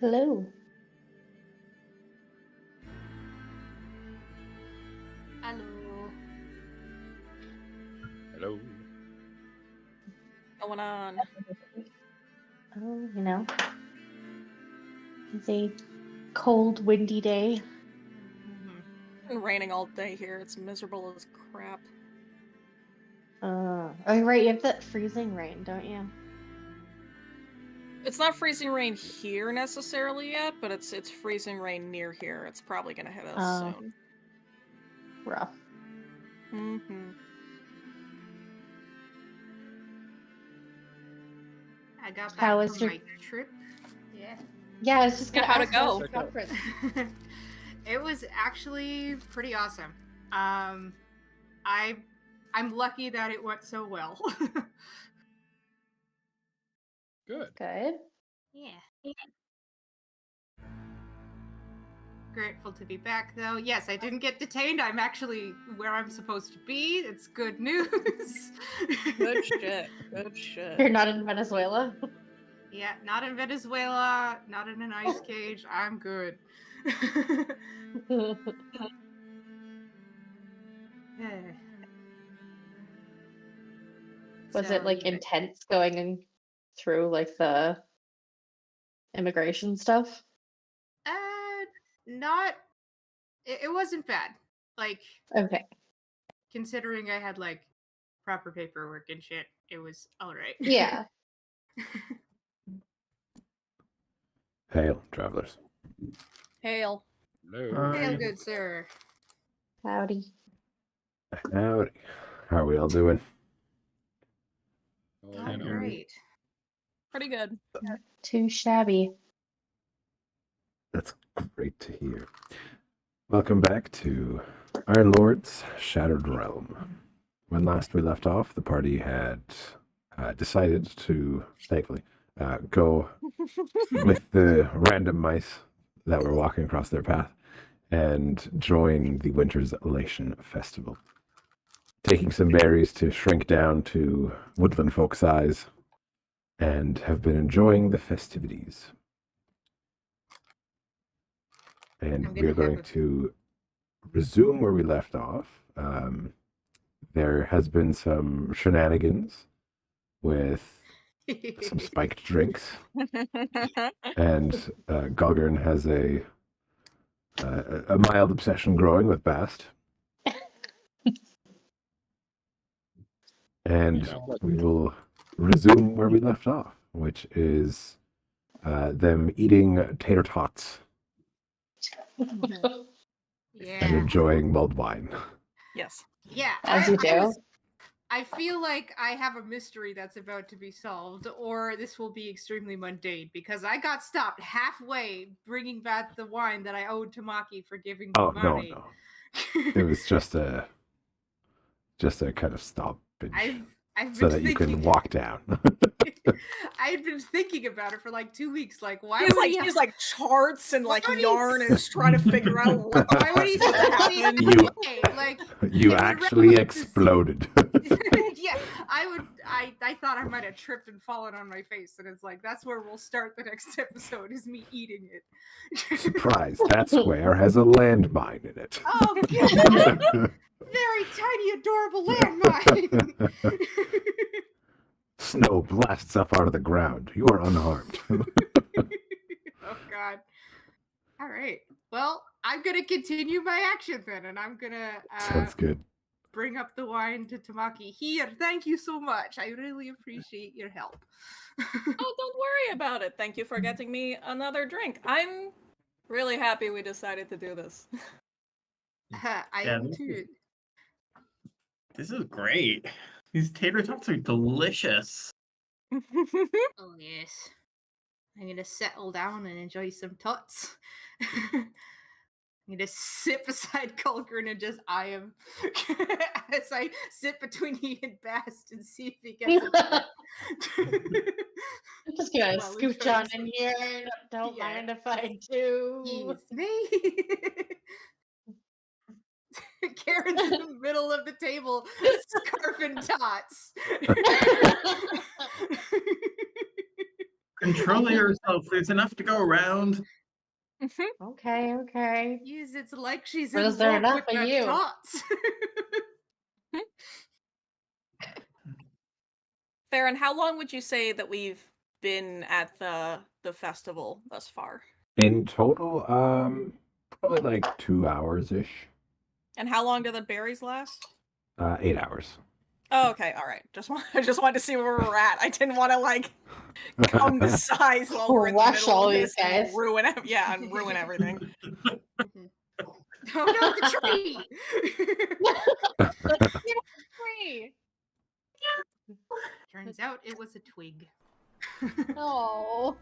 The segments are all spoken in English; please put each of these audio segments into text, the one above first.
Hello. Hello. Hello. Going on? Oh, it's a cold, windy day. It's been raining all day here. It's miserable as crap. Oh, right, you have that freezing rain, don't you? It's not freezing rain here necessarily yet, but it's freezing rain near here. It's probably gonna hit us soon. Rough. Mm-hmm. I got How back was from your my trip. Yeah. Yeah, I was just gonna how'd ask, it how go? was your conference? It was actually pretty awesome. I'm lucky that it went so well. Good. Good. Yeah. Grateful to be back though. Yes, I didn't get detained. I'm actually where I'm supposed to be. It's good news. Good shit. Good shit. You're not in Venezuela? Yeah, not in Venezuela, not in an ice cage. I'm good. Was it like intense going through like the immigration stuff? Not. It wasn't bad. Like, Okay. considering I had like proper paperwork and shit, it was all right. Yeah. Hail, travelers. Hail. Hello. Hail, good sir. Howdy. Howdy. How are we all doing? All right. Pretty good. Not too shabby. That's great to hear. Welcome back to Iron Lord's Shattered Realm. When last we left off, the party had decided to, thankfully, go with the random mice that were walking across their path and join the Winter's Elation Festival. Taking some berries to shrink down to woodland folk size and have been enjoying the festivities. And we are going to resume where we left off. There has been some shenanigans with some spiked drinks, and Gulgurn has a mild obsession growing with Bast. And we will resume where we left off, which is them eating tater tots and Yeah. enjoying mulled wine. Yes. Yeah. As you do. I feel like I have a mystery that's about to be solved, or this will be extremely mundane because I got stopped halfway bringing back the wine that I owed to Maki for giving me money. No. It was just a kind of stop I've so been that you thinking, can walk down. I had been thinking about it for like 2 weeks. Like, why He's would like, he he's like charts and like would he- yarn and is trying to figure out what why would he the send me happened. You- okay, like You it would actually relevant to see- exploded. Yeah, I thought I might have tripped and fallen on my face, and it's like that's where we'll start the next episode is me eating it. Surprise, that square has a landmine in it. Oh god! Very tiny, adorable landmine. Snow blasts up out of the ground. You are unharmed. Oh god. All right. Well, I'm gonna continue my action then, and I'm gonna Sounds good. bring up the wine to Tamaki. Here, thank you so much. I really appreciate your help. Oh, don't worry about it. Thank you for getting me another drink. I'm really happy we decided to do this. I Yeah, am this too. This is great. These tater tots are delicious. Oh yes. I'm gonna settle down and enjoy some tots. I'm gonna sit beside Culgrin and just eye him as I sit between he and Bast and see if he gets it. I'm just gonna Well, we scooch tried on to- in here. Don't Yeah. mind if I do. Yes, me. Karen's in the middle of the table, scarfing tots. Control yourself. There's enough to go around. Okay, okay. Yes, it's like she's Was in there love enough with for the you? tots. Farron, how long would you say that we've been at the festival thus far? In total, probably like 2 hours ish. And how long do the berries last? 8 hours. Oh, okay, all right. I just wanted to see where we're at. I didn't want to like come to size while we're in the Rush middle all of these this and guys. ruin everything. Oh no, the tree! Free. Turns out it was a twig. Oh.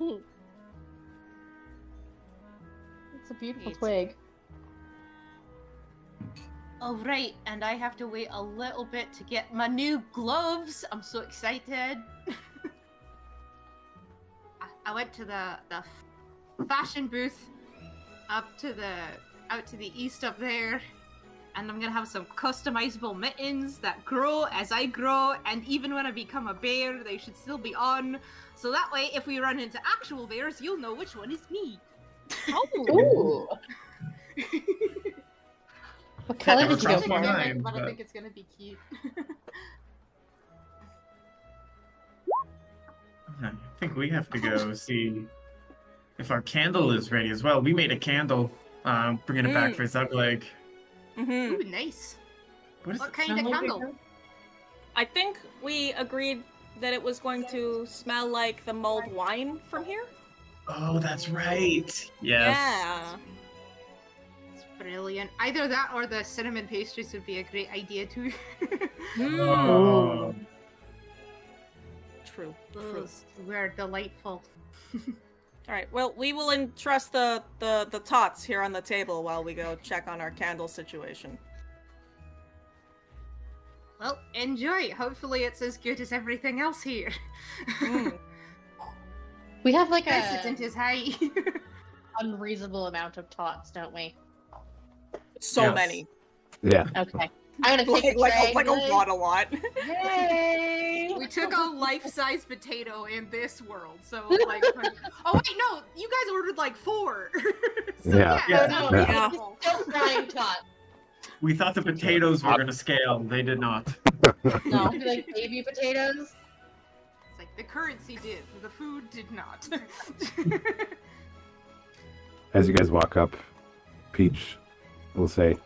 It's a beautiful Neat. twig. Oh right, and I have to wait a little bit to get my new gloves. I'm so excited. I went to the fashion booth out to the east up there, and I'm gonna have some customizable mittens that grow as I grow, and even when I become a bear, they should still be on. So that way, if we run into actual bears, you'll know which one is me. Ooh. What color never did you go crossed my for? mind. But I but- think it's gonna be cute. I think we have to go see if our candle is ready as well. We made a candle, bringing it back for Zugleg. Mm-hmm. Ooh, nice. What, does What it kind of smell like candle? again? I think we agreed that it was going to smell like the mulled wine from here. Oh, that's right. Yes. Yeah. It's brilliant. Either that or the cinnamon pastries would be a great idea too. Oh. True. True. Those were delightful. All right. Well, we will entrust the tots here on the table while we go check on our candle situation. Well, enjoy. Hopefully it's as good as everything else here. Mm. We have like Precedent a is high. unreasonable amount of tots, don't we? So Yes. many. Yeah. Okay. I'm gonna take Like a a lot. Yay! We took a life-size potato in this world, so like. Oh wait, no! You guys ordered like 4. So, Yeah. Yeah. No, it's Yeah. beautiful. Still frying tot. We thought the potatoes were going to scale. They did not. No, it'd be like baby potatoes. It's like the currency did, the food did not. As you guys walk up, Peach will say,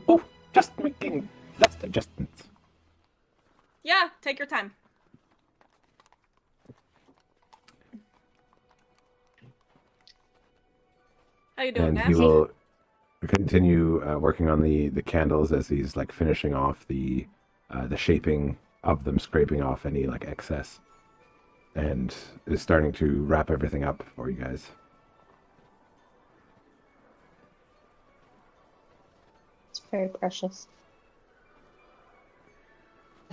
"Oh, just making last adjustments." Yeah. Take your time. How you doing, And Nash? he will continue working on the candles as he's like finishing off the shaping of them, scraping off any like excess, and is starting to wrap everything up for you guys. It's very precious.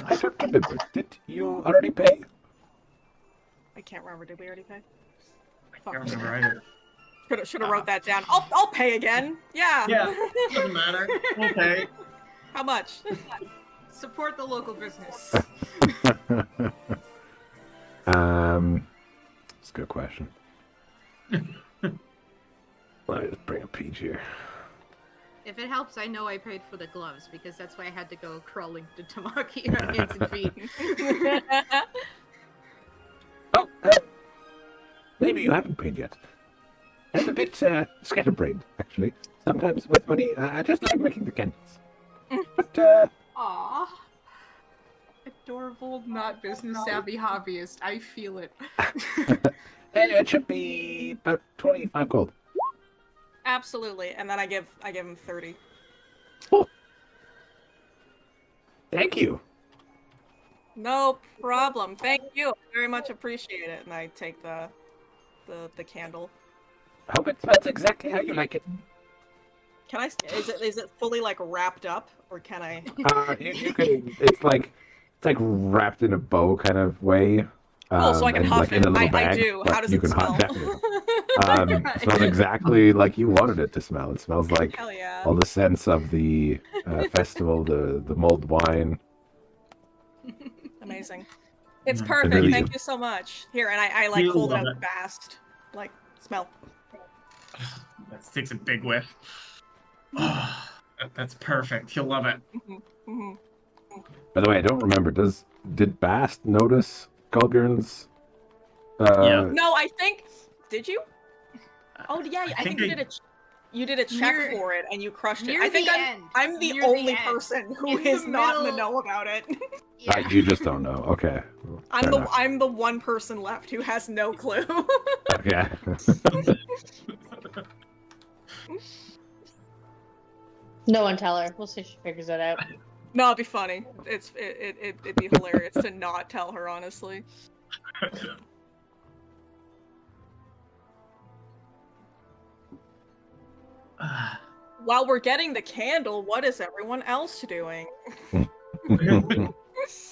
I don't remember. Did you already pay? I can't remember. Did we already pay? I can't remember either. Should have wrote that down. I'll pay again. Yeah. Yeah. Doesn't matter. Okay. How much? Support the local business. That's a good question. Let me just bring a Peach here. If it helps, I know I paid for the gloves because that's why I had to go crawling to Tamaki on hands and feet. Oh, maybe you haven't paid yet. I'm a bit scatterbrained, actually. Sometimes with money, I just like making the candles. But, Aww. Adorable, not business savvy hobbyist. I feel it. it should be about 25 gold. Absolutely. And then I give him 30. Oh. Thank you. No problem. Thank you. I very much appreciate it. And I take the candle. Hope it smells exactly how you like it. Can I? Is it fully like wrapped up, or can I? You can. It's like wrapped in a bow kind of way. Oh, so I can and, huff like, in it. a little I bag, do. but How does you it can smell? huff, definitely. It smells exactly like you wanted it to smell. It smells like Hell yeah. all the scents of the festival, the mulled wine. Amazing. It's Mm. perfect. really Thank is. you so much. Here, and I like You hold it love out it. fast. Like, smell. That takes a big whiff. Oh, that's perfect. He'll love it. Hmm. By the way, I don't remember. Did Bast notice Gulgurn's? Yeah. No, I think. Did you? Oh yeah, I think you I- did you did a check Near- for it and you crushed it. near I think the I'm end. I'm the Near the only end. person who In the is not in the middle- know about it. Yeah. You just don't know. Okay. Well, fair enough. I'm the one person left who has no clue. Okay. No one tell her. We'll see if she figures it out. No, it'd be funny. It'd be hilarious to not tell her, honestly. While we're getting the candle, what is everyone else doing?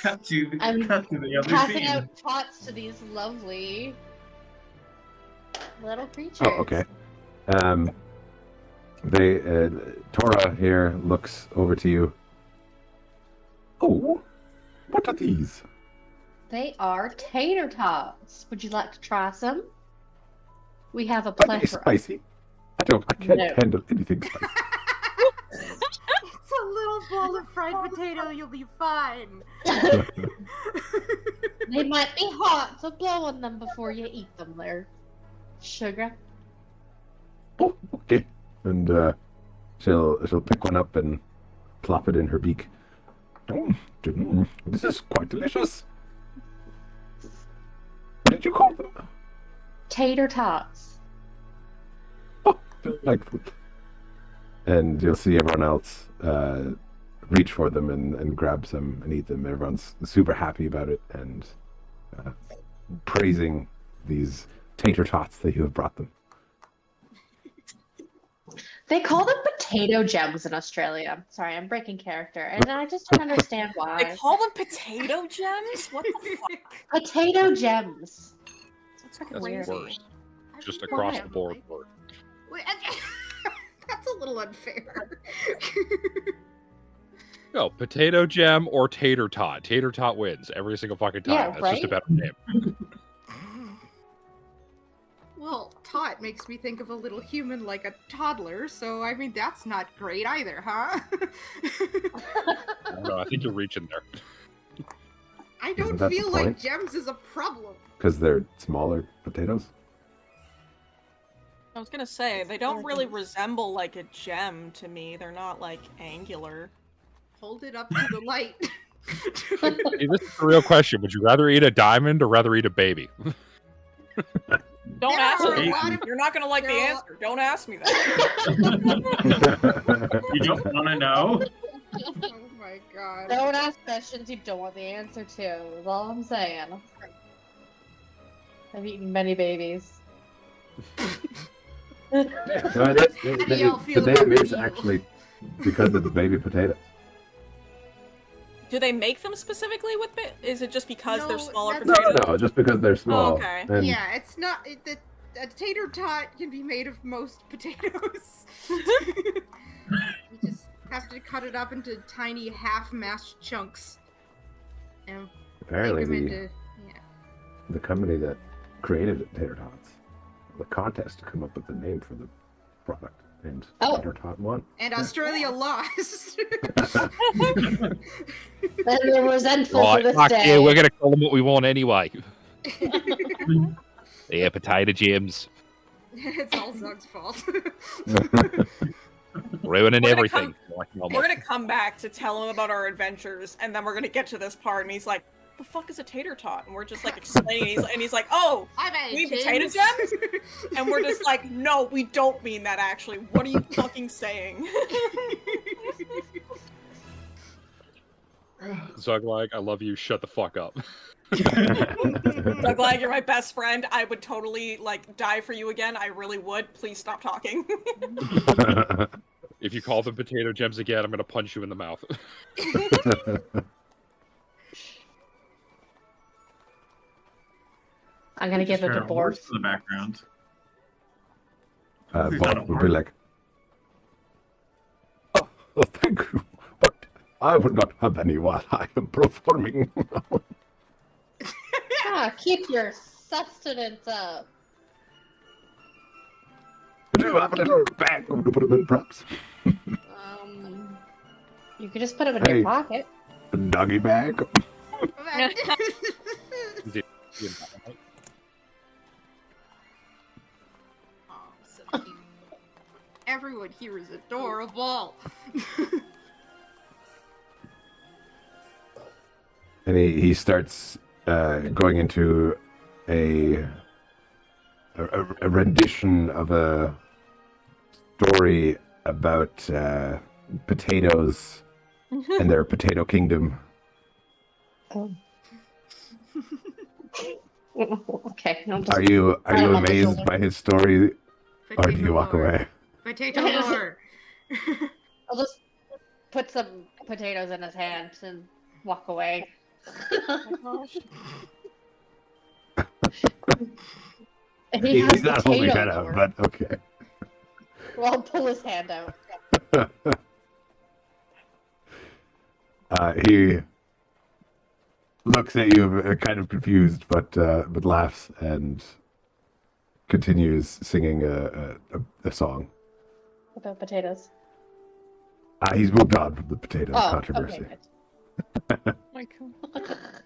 cut to I'm the other Passing scene. out pots to these lovely little creatures. Oh, okay. Tora here looks over to you. Oh, what are these? They are tater tots. Would you like to try some? We have a Are they plethora. spicy? I can't No. handle anything spicy. It's a little bowl of fried potato, you'll be fine. They might be hot, so blow on them before you eat them there. Sugar. Oh, okay. And she'll pick one up and plop it in her beak. This is quite delicious. What did you call them? Tater tots. Oh, delightful. And you'll see everyone else reach for them and grab some and eat them. Everyone's super happy about it and praising these tater tots that you have brought them. They call them potato gems in Australia. Sorry, I'm breaking character, and I just don't understand They why. call them potato gems? What the fuck? Potato gems. That's That's crazy. worse. Just I've across never the board. liked- Wait, that's a little unfair. No, potato gem or tater tot. Tater tot wins every single fucking time. Yeah, That's just a right? better name. Well, tot makes me think of a little human like a toddler, so I mean that's not great either, huh? I don't know. I think you're reaching there. I Isn't don't that the feel like point? gems is a problem. Because they're smaller potatoes? I was gonna say, they don't really resemble like a gem to me. They're not like angular. Hold it up to the light. Hey, this is the real question. Would you rather eat a diamond or rather eat a baby? Don't There ask are me a that. lot of- You're not gonna like the there are a- answer. Don't ask me that. You don't want to know? Oh my god. Don't ask questions you don't want the answer to. Is all I'm saying. I've eaten many babies. No, How do y'all feel the about name is you? actually because it's baby potato. Do they make them specifically with Is it just because they're No, smaller that's- potatoes? No, just because they're small. okay. And Yeah, it's not. A tater tot can be made of most potatoes. You just have to cut it up into tiny half-mashed chunks. And apparently make them the, into. Yeah. the company that created Tater Tots, the contest to come up with the name for the product, and Oh. Tater Tot won. And Australia lost. And they're resentful to Right, this fuck day. yeah, we're gonna call them what we want anyway. Yeah, potato gems, It's all Zug's fault. ruining We're gonna everything. We're gonna come back to tell him about our adventures, and then we're gonna get to this part, and he's like, "The fuck is a tater tot?" And we're just like explaining, and he's like, "Oh," I made We potato gems? and we're just like, "No, we don't mean that. Actually, what are you fucking saying?" Zuglag, I love you. Shut the fuck up. I'm glad you're my best friend. I would totally like die for you again. I really would. Please stop talking. If you call them potato gems again, I'm gonna punch you in the mouth. I'm gonna give Just it heard a a board. horse in the background. Bob He's not a would be horse. like, oh, thank you, but I will not have any while I am performing. Keep your sustenance up. I do have a little bag. I'm gonna put them in props. You could just put them in Hey. your pocket. A doggy bag. Oh, so cute. Everyone here is adorable. And he starts going into a rendition of a story about potatoes and their potato kingdom. Oh. Okay. No, Are you pat him on the amazed shoulder. by his story, or do you walk lore. away? Potato lore. I'll just put some potatoes in his hands and walk away. He has He's not holding potato that up, lore. but okay. Well, I'll pull his hand out. He looks at you, kind of confused, but laughs and continues singing a song. About potatoes. He's moved on from the potato Oh, controversy. okay. Oh my God.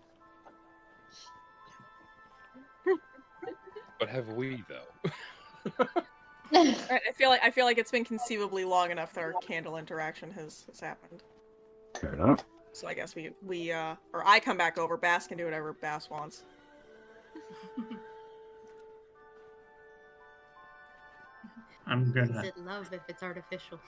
But have we though? I feel like it's been conceivably long enough that our candle interaction has happened. Fair enough. So I guess we or I come back over. Bass can do whatever Bass wants. I'm Is gonna. it love if it's artificial?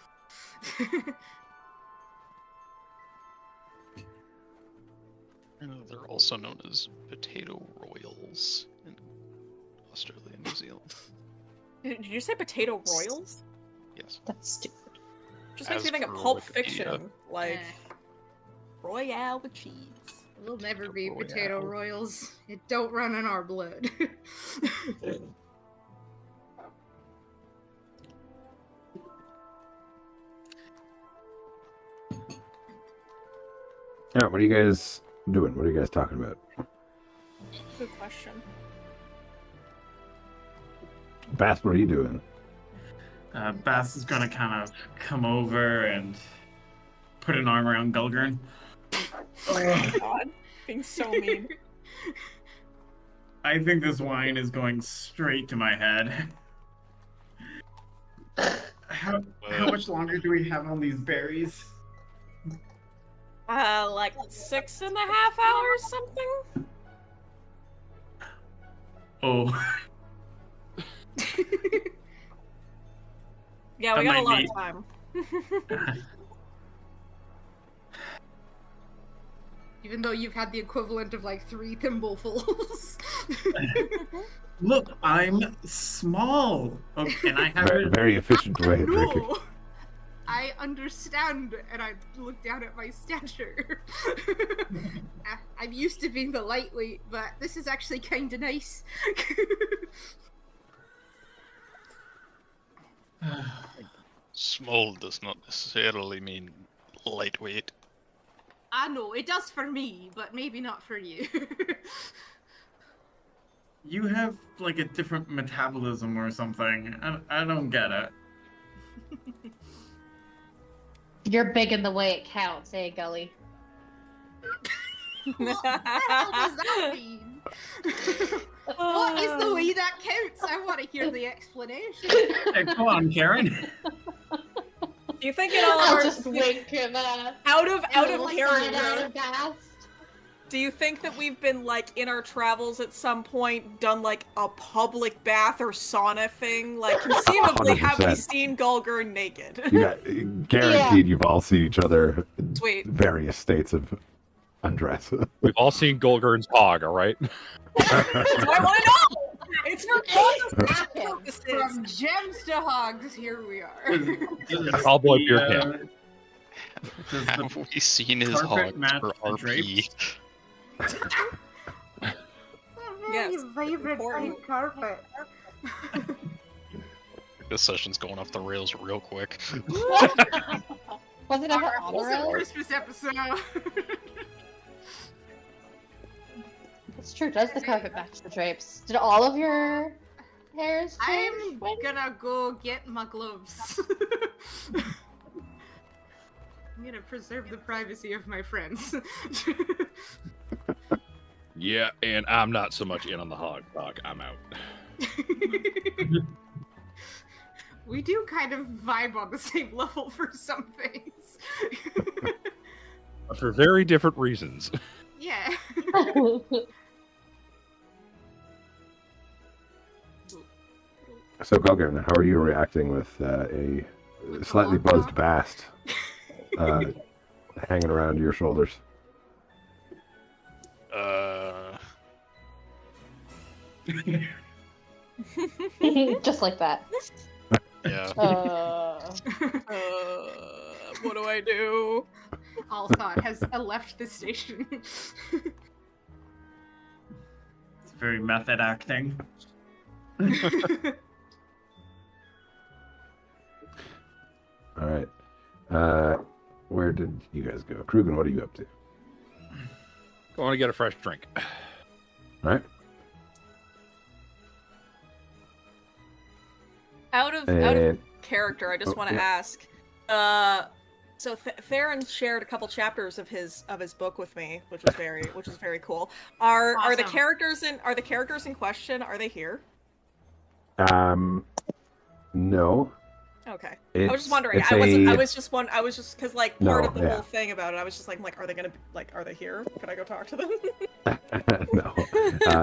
They're also known as potato royals in Australia and New Zealand. Did you say potato royals? Yes. That's stupid. Just makes me As think of per Pulp Wikipedia. Fiction, like Eh, Royale with cheese. we'll never Potato be royale. potato royals. It don't run in our blood. Yeah, what are you guys doing? What are you guys talking about? Good question. Bass, what are you doing? Bass is gonna kind of come over and put an arm around Gulgrin. Oh God, being so mean. I think this wine is going straight to my head. How much longer do we have on these berries? Like 6.5 hours, something. Oh, Yeah, we That got a might lot be- of time. Even though you've had the equivalent of like 3 thimblefuls. look, I'm small. Okay, and I have Very, very efficient way of drinking. No, I understand, and I look down at my stature. I'm used to being the lightweight, but this is actually kind of nice. Small does not necessarily mean lightweight. I know, it does for me, but maybe not for you. You have like a different metabolism or something. I don't get it. You're big in the way it counts, eh, Gully? What the hell does that mean? What is the way that counts? I want to hear the explanation. Hey, come on, Karen. Do you think in all of I'll our just wink and out of little character? side-eye Bass. Do you think that we've been like in our travels at some point done like a public bath or sauna thing? Like conceivably, have we 100%. seen Gulgurn naked? Yeah, guaranteed you've all seen each other in Sweet. various states of undress. We've all seen Golgurn's hog, all right? I want to know. It's for Happen. purposes. From gems to hogs, here we are. I'll blow up your camp. Does the Have we seen his carpet hog match for the RP? drapes? Yes, vibrant important. pink carpet. This session's going off the rails real quick. Was it ever on the It's a rails? Christmas episode. That's Sure does the carpet match the drapes. Did all of your hairs change? I'm when- gonna go get my gloves. I'm gonna preserve the privacy of my friends. Yeah, and I'm not so much in on the hog talk. I'm out. We do kind of vibe on the same level for some things. For very different reasons. Yeah. So, Gulgrin, how are you reacting with a With the slightly hog buzzed talk? bast hanging around your shoulders? Just like that. Yeah. What do I do? All thought has left the station. It's very method acting. All right. Where did you guys go? Krugen, what are you up to? Going to get a fresh drink. All right. Out of And character, I just Oh, want to yeah. ask. So Theron shared a couple chapters of his book with me, which was very cool. Are the Awesome. characters in question? Are they here? no. Okay. It's, I was just wondering. it's I a- was just because like part No, of the yeah. whole thing about it, I was just like, are they gonna are they here? Could I go talk to them? no.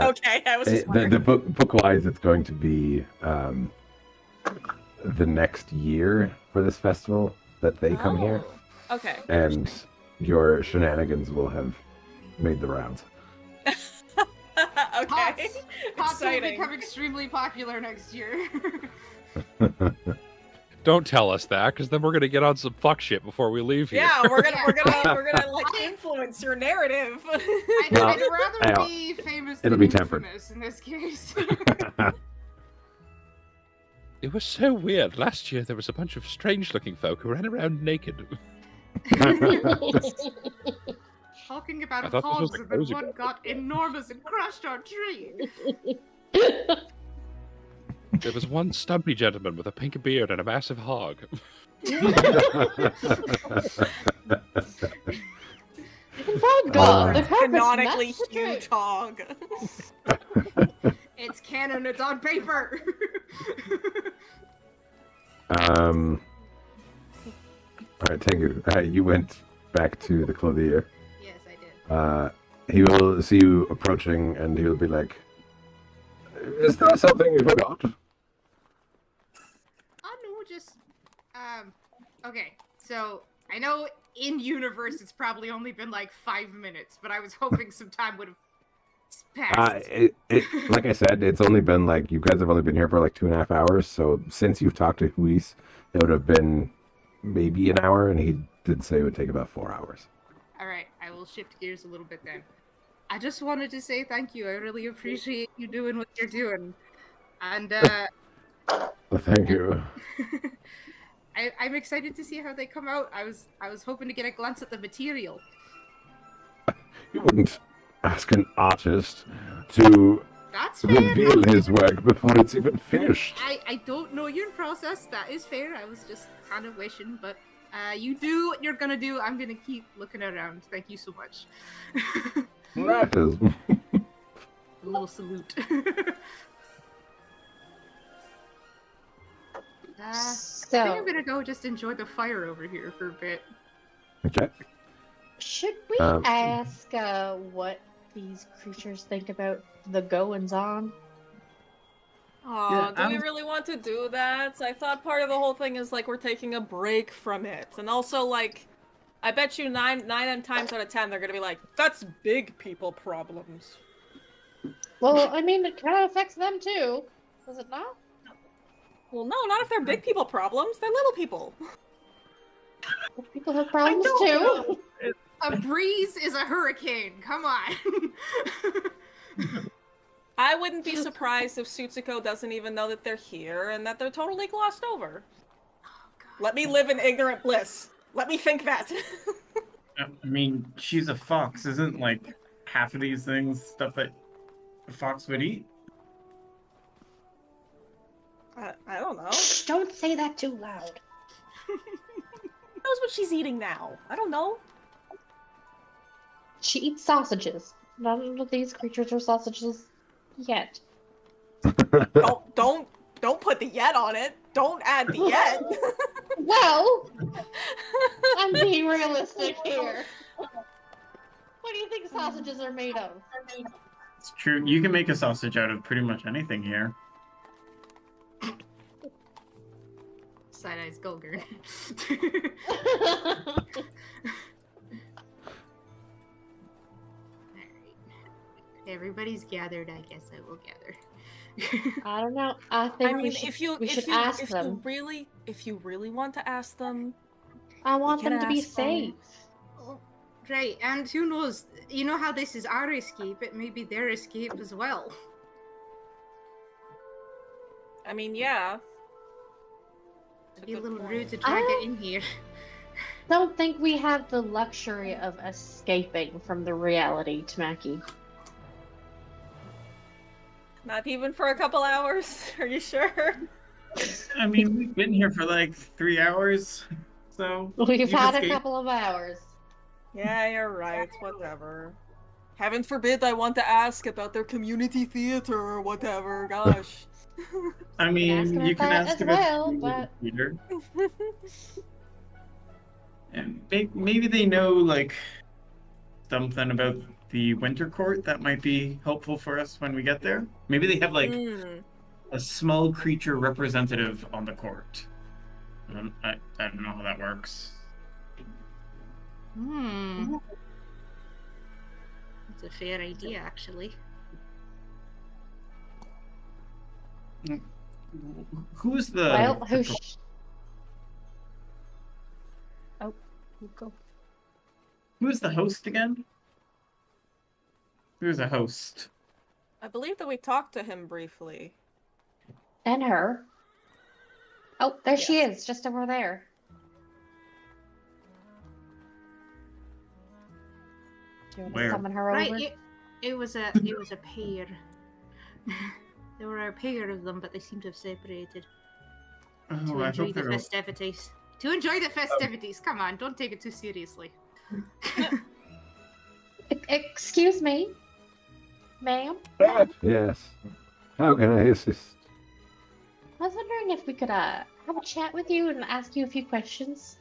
Okay, I was just wondering. The book-wise, it's going to be the next year for this festival that they come here, Oh, okay. and your shenanigans will have made the rounds. Okay. Pots will Exciting. become extremely popular next year. Don't tell us that, because then we're going to get on some fuck shit before we leave here. Yeah, we're gonna like I- influence your narrative. I'd Well, rather be famous it'll than be tempered. infamous in this case. It was so weird. Last year, there was a bunch of strange-looking folk who ran around naked. Talking I about thought this was hogs, a and then cozy one book. got enormous and crushed our tree. There was one stumpy gentleman with a pink beard and a massive hog. Thank God, the carpet Canonically matched the huge drapes. hog. It's canon. It's on paper. All right, Tengu, you went back to the clothier. Yes, I did. He will see you approaching, and he will be like, "Is there something you forgot?" Oh no, just okay. So I know in universe it's probably only been like 5 minutes, but I was hoping some time would have passed. Like I said, it's only been like, you guys have only been here for like 2.5 hours. So since you've talked to Huis, it would have been maybe an hour, and he did say it would take about 4 hours. All right, I will shift gears a little bit then. I just wanted to say thank you. I really appreciate you doing what you're doing, and Well, thank you. I'm excited to see how they come out. I was hoping to get a glance at the material. You wouldn't ask an artist to That's fair. reveal his work before it's even finished. I don't know your process. That is fair. I was just kind of wishing, but you do what you're gonna do. I'm gonna keep looking around. Thank you so much. That is. A little salute. I think I'm So, gonna go just enjoy the fire over here for a bit. Okay. should we Um, ask what these creatures think about the goings on? Oh, Yeah, do we I'm- really want to do that? I thought part of the whole thing is like we're taking a break from it, and also like, I bet you nine times out of 10 they're gonna be like, "That's big people problems." Well, I mean, it kind of affects them too, does it not? Well, no, not if they're big people problems. They're little people. People have problems don't too. know. A breeze is a hurricane. Come on. I wouldn't be surprised if Tsutsiko doesn't even know that they're here and that they're totally glossed over. Let me live in ignorant bliss. Let me think that. I mean, she's a fox. Isn't like half of these things stuff that a fox would eat? I don't know. Shh, don't say that too loud. Who knows what she's eating now? I don't know. She eats sausages. None of these creatures are sausages yet. Don't put the yet on it. Don't add the yet. Well, I'm being realistic here. What do you think sausages are made of? It's true. You can make a sausage out of pretty much anything here. Side-eyes Golger. Everybody's gathered. I guess I will gather. I don't know. I think I mean, we should ask if them. you really want to ask them, I want can them to be ask them. safe. Oh, right, and who knows? You know how this is our escape? It may be their escape as well. I mean, yeah. It'd be a little Good rude point. to drag it in here. Don't think we have the luxury of escaping from the reality, Tamaki. Not even for a couple hours. Are you sure? I mean, we've been here for like 3 hours, so We've you've had a escaped. couple of hours. Yeah, you're right. Whatever. Heaven forbid I want to ask about their community theater or whatever. Gosh. I mean, you can that ask as about well, the but- theater. And maybe they know like something about the winter court that might be helpful for us when we get there. Maybe they have like a small creature representative on the court. I don't know how that works. It's a fair idea, actually. Who's the? Well, the who? pro- Oh, you go. Who's the host again? Who's a host? I believe that we talked to him briefly. And her. Oh, there she Yes. is, just over there. Do you want to Where? summon her Right, over? it was a pair. There were a pair of them, but they seem to have separated to Oh, I enjoy hope the they're. festivities. To enjoy the festivities. Come on, don't take it too seriously. Excuse me, ma'am. Yes. How can I assist? I was wondering if we could have a chat with you and ask you a few questions.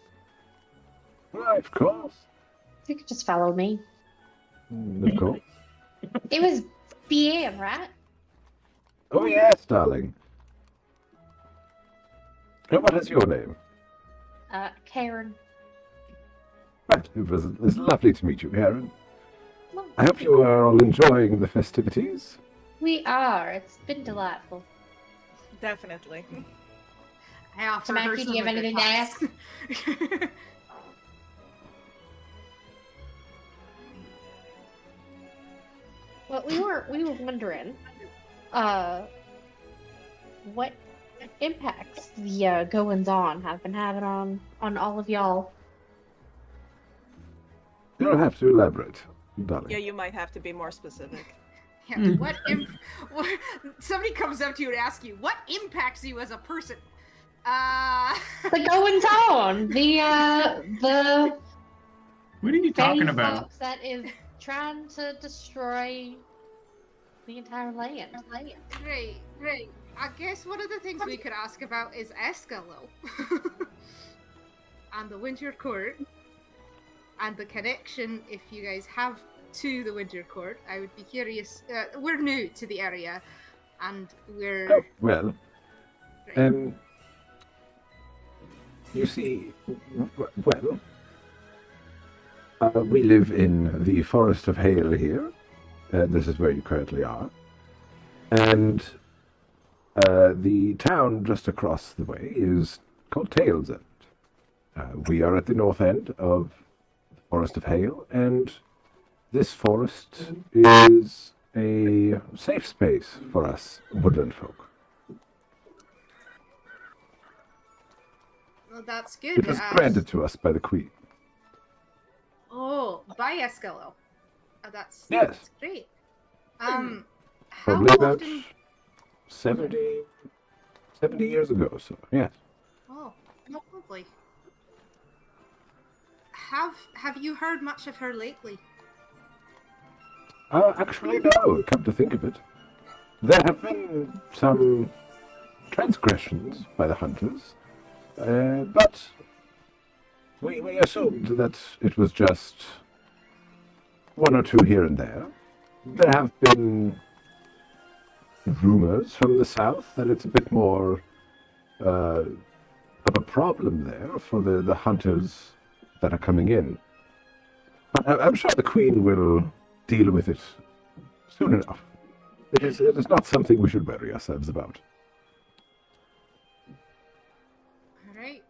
Why, of course. If you could just follow me. Of course. It was BM, right? Oh, yes, darling. And what is your name? Karen. Right, it's lovely to meet you, Karen. I hope you are all enjoying the festivities. We are. It's been delightful. Definitely. I offer her Tamaki, do some you have of your anything to thoughts. ask? Well, we were wondering, what impacts the goings on have been having on all of y'all. You don't have to elaborate, darling. Yeah, you might have to be more specific. Yeah, what somebody comes up to you and asks you, what impacts you as a person? The goings on, the What are you talking Fanny about? Fox that is trying to destroy the entire land. Right. I guess one of the things we could ask about is Escalo. And the Winter Court. And the connection, if you guys have to the Winter Court. I would be curious. We're new to the area. And we're... Oh, well, you see, well, we live in the Forest of Hale here. This is where you currently are. And the town just across the way is called Tales End. We are at the north end of the Forest of Hale, and this forest is a safe space for us woodland folk. Well, that's good. It was granted to us by the Queen. Oh, by Escalo. That's Yes. great. How Probably about often? 70 years ago, so yes. Oh, lovely. Have you heard much of her lately? Actually, no, come to think of it. There have been some transgressions by the hunters, but we assumed that it was just one or two here and there. There have been rumors from the south that it's a bit more of a problem there for the hunters that are coming in. But I'm sure the Queen will deal with it soon enough. It is not something we should worry ourselves about. Alright.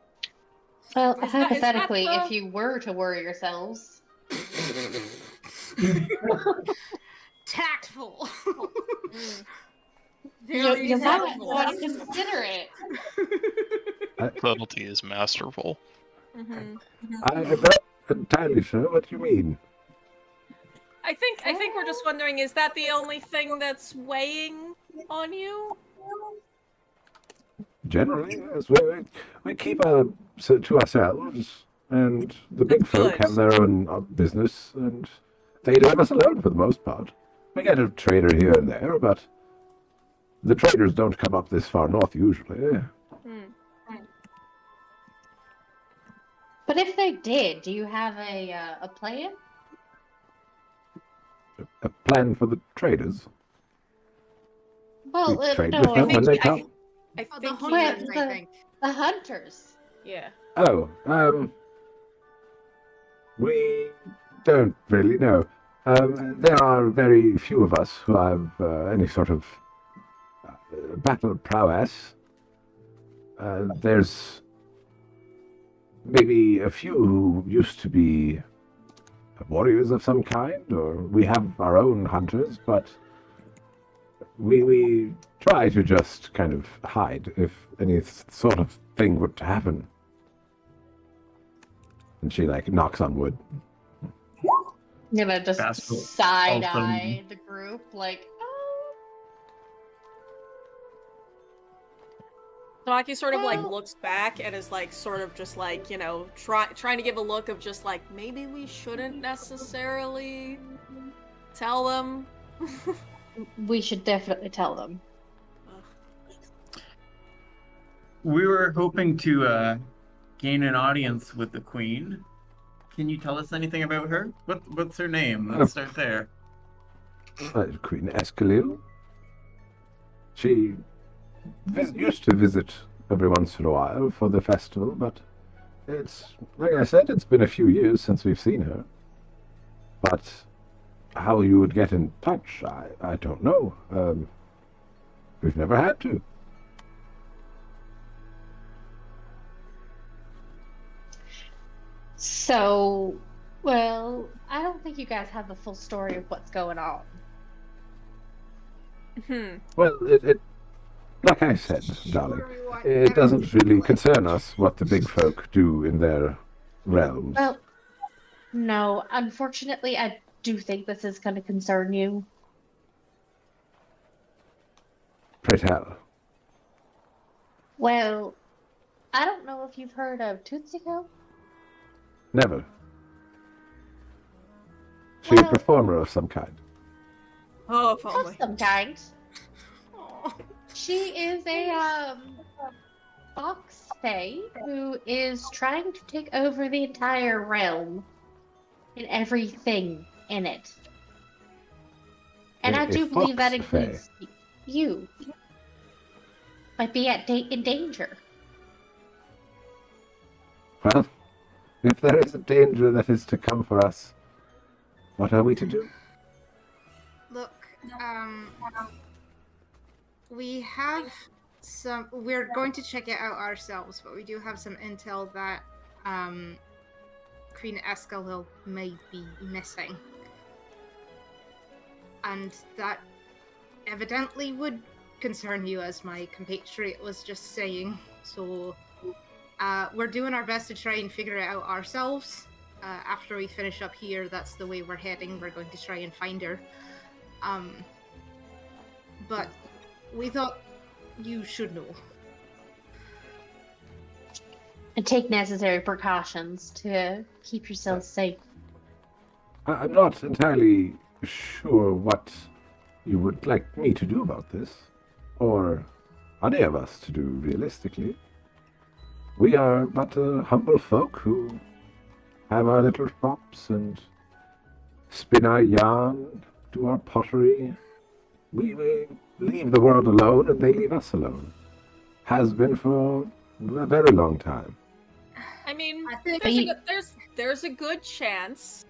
Well, Is that hypothetically, the- if you were to worry yourselves, Tactful. you Very might tactful. want to consider it. Subtlety is masterful. Mhm. I'm not entirely sure what you mean. I think we're just wondering, is that the only thing that's weighing on you? Generally, yes, we keep to ourselves, and the big That's folk good. have their own business, and they leave us alone for the most part. We get a trader here and there, but the traders don't come up this far north usually. But if they did, do you have a plan? A plan for the traders. Well, We trade no, with I them when think they I- come. I Oh, the think he hunters, meant- I think. the hunters. Yeah. Oh, we don't really know. There are very few of us who have any sort of battle prowess. There's maybe a few who used to be warriors of some kind, or we have our own hunters, but we try to just kind of hide if any sort of thing were to happen. And she knocks on wood. You know, just That's cool. side Also- eye the group, like, oh, Tamaki sort of Well- looks back and is sort of just trying to give a look of just maybe we shouldn't necessarily tell them. we should definitely tell them. We were hoping to gain an audience with the Queen. Can you tell us anything about her? What's her name? Let's start there. Queen Escalil. She used to visit every once in a while for the festival, but it's, like I said, it's been a few years since we've seen her. But how you would get in touch, I don't know. We've never had to. So, well, I don't think you guys have the full story of what's going on. Well, it like I said, darling, it doesn't really concern us what the big folk do in their realms. Well, no, unfortunately, I do think this is going to concern you. Pray tell. Well, I don't know if you've heard of Tsutsiko. Never. She's a Well- performer of some kind. Oh, if Of only. some kind. Aw. She is a fox fae who is trying to take over the entire realm and everything in it. And I A do believe that fox fae. includes you. Might be in danger. Well, if there is a danger that is to come for us, what are we to do? Look, we have some. We're going to check it out ourselves, but we do have some intel that Queen Escalil may be missing, and that evidently would concern you, as my compatriot was just saying. So, we're doing our best to try and figure it out ourselves. After we finish up here, that's the way we're heading. We're going to try and find her. but we thought you should know. And take necessary precautions to keep yourselves safe. I'm not entirely sure what you would like me to do about this, or any of us to do realistically. We are but humble folk who have our little shops and spin our yarn, do our pottery. We leave the world alone and they leave us alone. Has been for a very long time. I mean, I think there's a good chance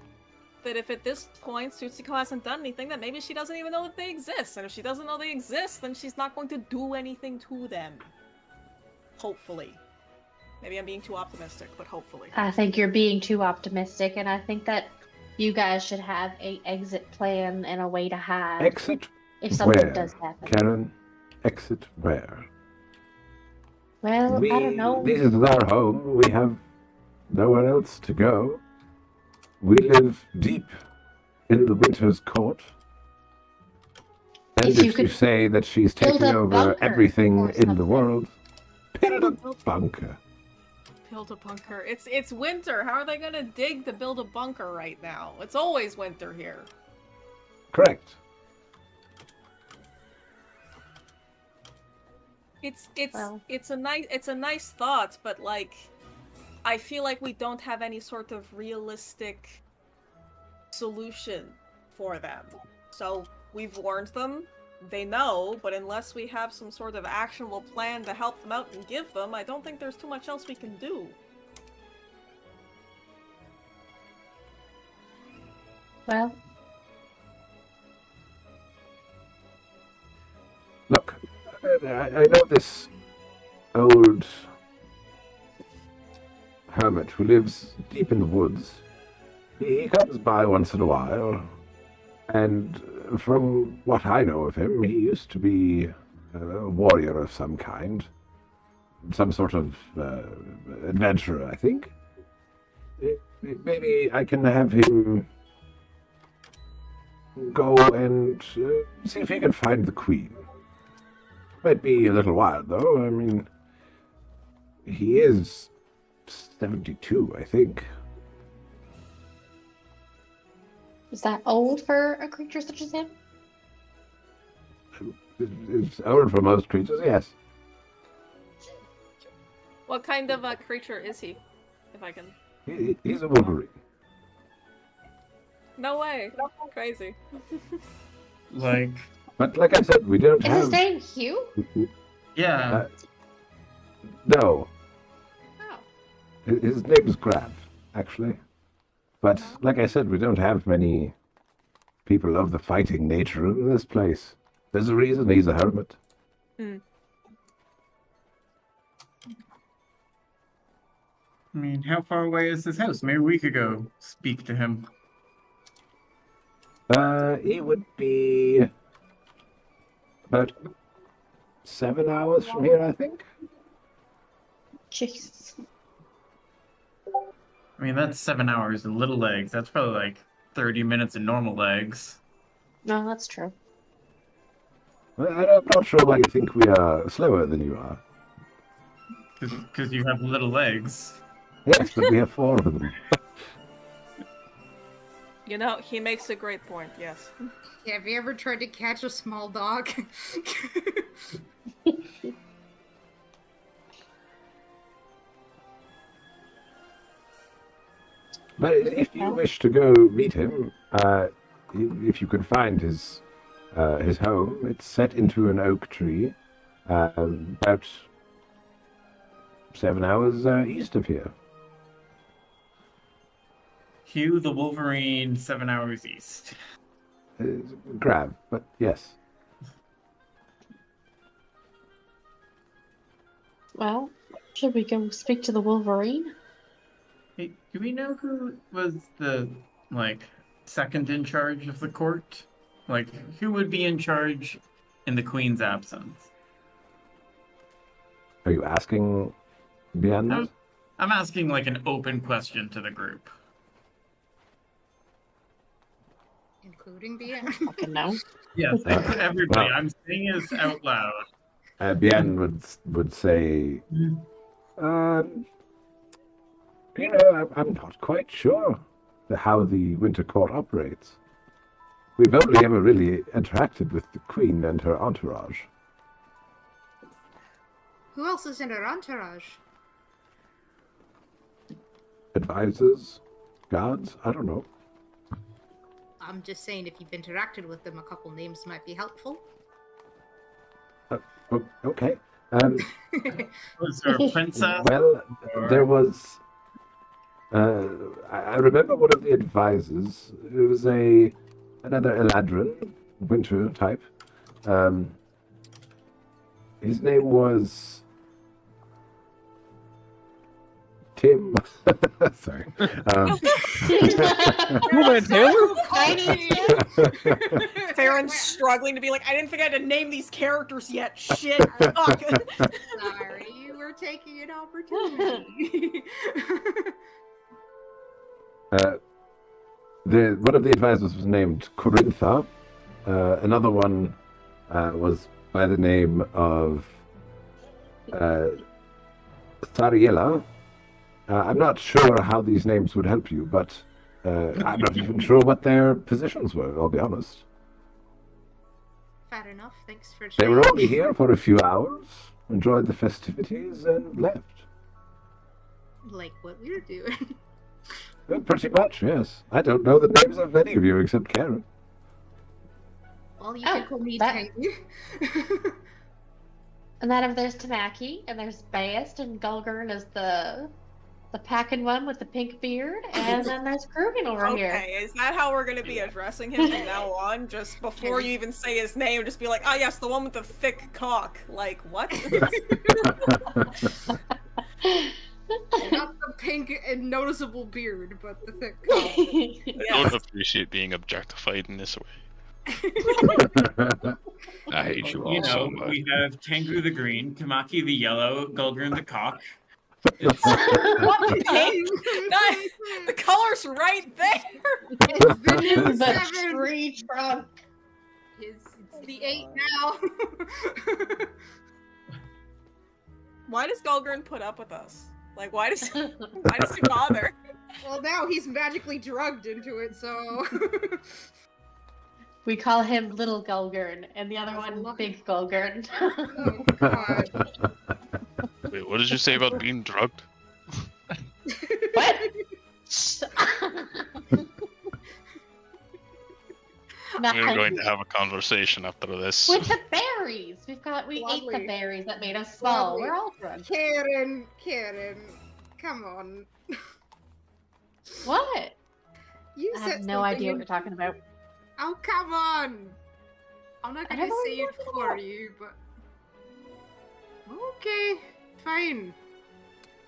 that if at this point Tsutsiko hasn't done anything, that maybe she doesn't even know that they exist. And if she doesn't know they exist, then she's not going to do anything to them. Hopefully. Maybe I'm being too optimistic, but hopefully. I think you're being too optimistic, and I think that you guys should have a exit plan and a way to hide. Exit if something where, does happen. Karen? Exit where? Well, I don't know. This is our home. We have nowhere else to go. We live deep in the Winter's Court. And if you say that she's build taking a over bunker everything or in the something. world, build a bunker. Build a bunker. It's winter. How are they gonna dig to build a bunker right now? It's always winter here. Correct. It's a nice thought, but like I feel like we don't have any sort of realistic solution for them. So we've warned them, they know, but unless we have some sort of actionable plan to help them out and give them, I don't think there's too much else we can do. Well, Look, I know this old hermit who lives deep in the woods. He comes by once in a while, and from what I know of him, he used to be a warrior of some kind. Some sort of adventurer, I think. Maybe I can have him go and see if he can find the queen. Might be a little while, though. I mean, he is 72, I think. is that old for a creature such as him? It's old for most creatures, yes. What kind of a creature is he? If I can. He's a wolverine. No way. Crazy. Like, But like I said, we don't Is have... his name Hugh? yeah. No. Oh. His name's Grav, actually. But like I said, we don't have many people of the fighting nature in this place. There's a reason he's a hermit. Mm. I mean, how far away is his house? Maybe we could go speak to him. He would be about 7 hours from here, I think. Jesus. I mean, that's 7 hours in little legs. That's probably like 30 minutes in normal legs. No, that's true. Well, I'm not sure why you think we are slower than you are. Because you have little legs. Yes, but we have 4 of them. You know, he makes a great point, yes. Yeah, have you ever tried to catch a small dog? But if you wish to go meet him, if you can find his home, it's set into an oak tree, about 7 hours east of here. Hugh the Wolverine, 7 hours east. Grab, but yes. Well, should we go speak to the Wolverine? Hey, do we know who was the, like, second in charge of the court? Like, who would be in charge in the Queen's absence? Are you asking beyond that? I'm asking, like, an open question to the group. Including Bia? Fucking no. Yes, everybody. well. I'm saying this out loud. Bien would say, I'm not quite sure how the Winter Court operates. We've only ever really interacted with the Queen and her entourage. Who else is in her entourage? Advisors? Guards? I don't know. I'm just saying, if you've interacted with them, a couple names might be helpful. Okay. Was there a princess? Well, there was... I remember one of the advisors. It was another Eladrin, winter type. His name was Tim. Sorry. Farron's struggling to be like, I didn't think I had to name these characters yet. Shit. Fuck. Sorry, we're taking an opportunity. One of the advisors was named Corintha. Another one was by the name of Sariella. I'm not sure how these names would help you, but I'm not even sure what their positions were, I'll be honest. Fair enough, thanks for They were sharing. only here for a few hours, enjoyed the festivities, and left. Like what we're doing. Pretty much, yes. I don't know the names of any of you except Karen. Well, you can call me Tangy. And then there's Tamaki, and there's Bayest, and Gulgurn is the packing one with the pink beard, and then there's Krugen over here. Okay, is that how we're going to be addressing him from now on? Just before you even say his name, just be like, ah, yes, the one with the thick cock. Like, what? Not the pink and noticeable beard, but the thick cock. I don't appreciate being objectified in this way. I hate you all so much. We have Tengu the green, Tamaki the yellow, Gulgrin the cock. What the pink? The color's right there. It's the tree trunk. It's the 8 now. Why does Gulgrin put up with us? Like, why does he bother? Well, now he's magically drugged into it, so... We call him Little Gulgurn, and the other one Big Gulgurn. Oh, God. Wait, what did you say about being drugged? What? We're going to have a conversation after this. With the berries! We ate the Lovely. berries that made us small. Lovely. We're all drugged. Karen, come on. What? You I said have no idea what you're talking about. Oh, come on! I'm not I gonna don't know say it what you're for talking you, but... Okay, fine.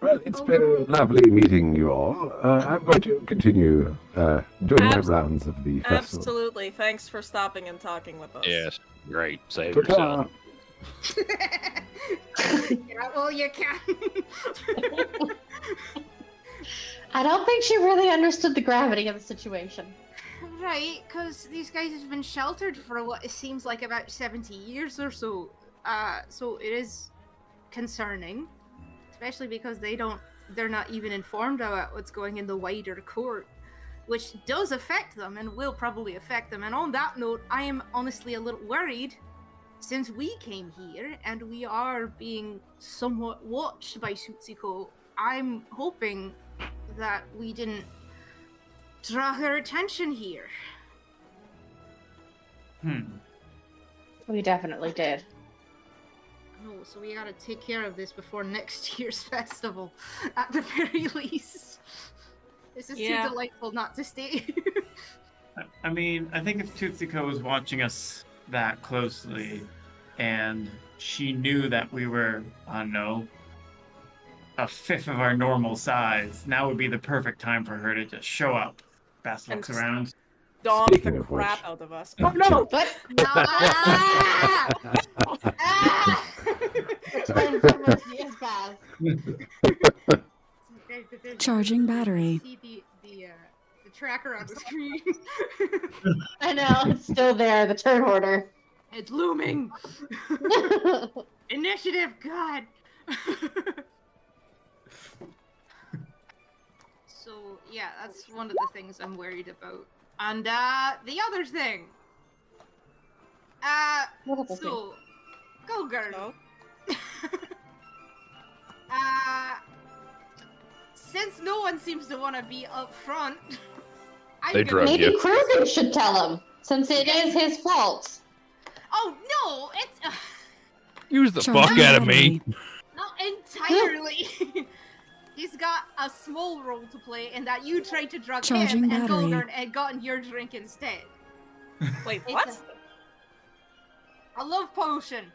Well, it's been lovely meeting you all. I'm going to continue doing my rounds of the festival. Absolutely. Thanks for stopping and talking with us. Yes, great. Save Ta-ta. yourself. Yeah, well, you can. I don't think she really understood the gravity of the situation. Right, because these guys have been sheltered for what it seems like about 70 years or so. So it is concerning, especially because they're not even informed about what's going in the wider court, which does affect them and will probably affect them. And on that note, I am honestly a little worried since we came here and we are being somewhat watched by Tsutsiko. I'm hoping that we didn't draw her attention here. We definitely did. No, so we gotta take care of this before next year's festival, at the very least. This is too delightful not to stay. I mean, I think if Tsutsiko was watching us that closely, and she knew that we were, I don't know, a fifth of our normal size, now would be the perfect time for her to just show up. Bass looks around. Stomp Speaking the of crap which- out of us. Oh no! What? Charging battery. See the tracker on the screen. I know, it's still there, the turn order. It's looming. Initiative, God. So, yeah, that's one of the things I'm worried about. And, the other thing. So, Golgurn. Oh. Since no one seems to want to be up front, They drug Maybe you. Krugen should tell him, since it is his fault. Oh no, it's Use the fuck out of me. not entirely. He's got a small role to play in that you tried to drug Charging him and battery. Golgurn had gotten your drink instead. Wait, It's what? A love potion.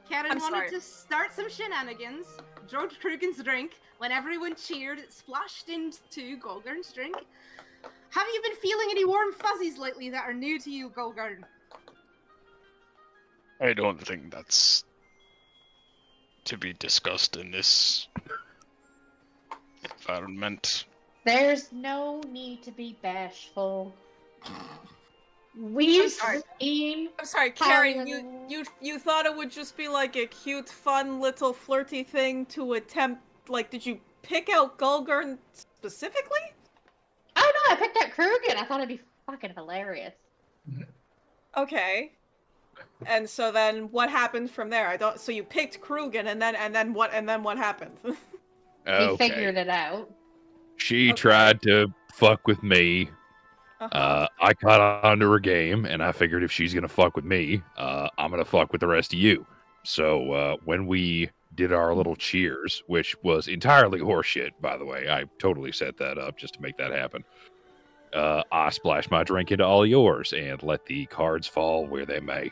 Karen I'm wanted sorry. to start some shenanigans. George Krugen's drink. When everyone cheered, it splashed into Golgurn's drink. Have you been feeling any warm fuzzies lately that are new to you, Golgurn? I don't think that's to be discussed in this environment. There's no need to be bashful. We've sorry. seen I'm sorry, Karen. You thought it would just be like a cute, fun, little flirty thing to attempt. Like, did you pick out Golgurn specifically? Oh no, I picked up Krugen. I thought it'd be fucking hilarious. Okay. And so then, what happened from there? I don't. So you picked Krugen, and then what? And then what happened? He figured it out. She Okay. tried to fuck with me. Uh-huh. I caught on to her game, and I figured if she's gonna fuck with me, I'm gonna fuck with the rest of you. So when we did our little cheers, which was entirely horseshit, by the way, I totally set that up just to make that happen. I splashed my drink into all yours and let the cards fall where they may.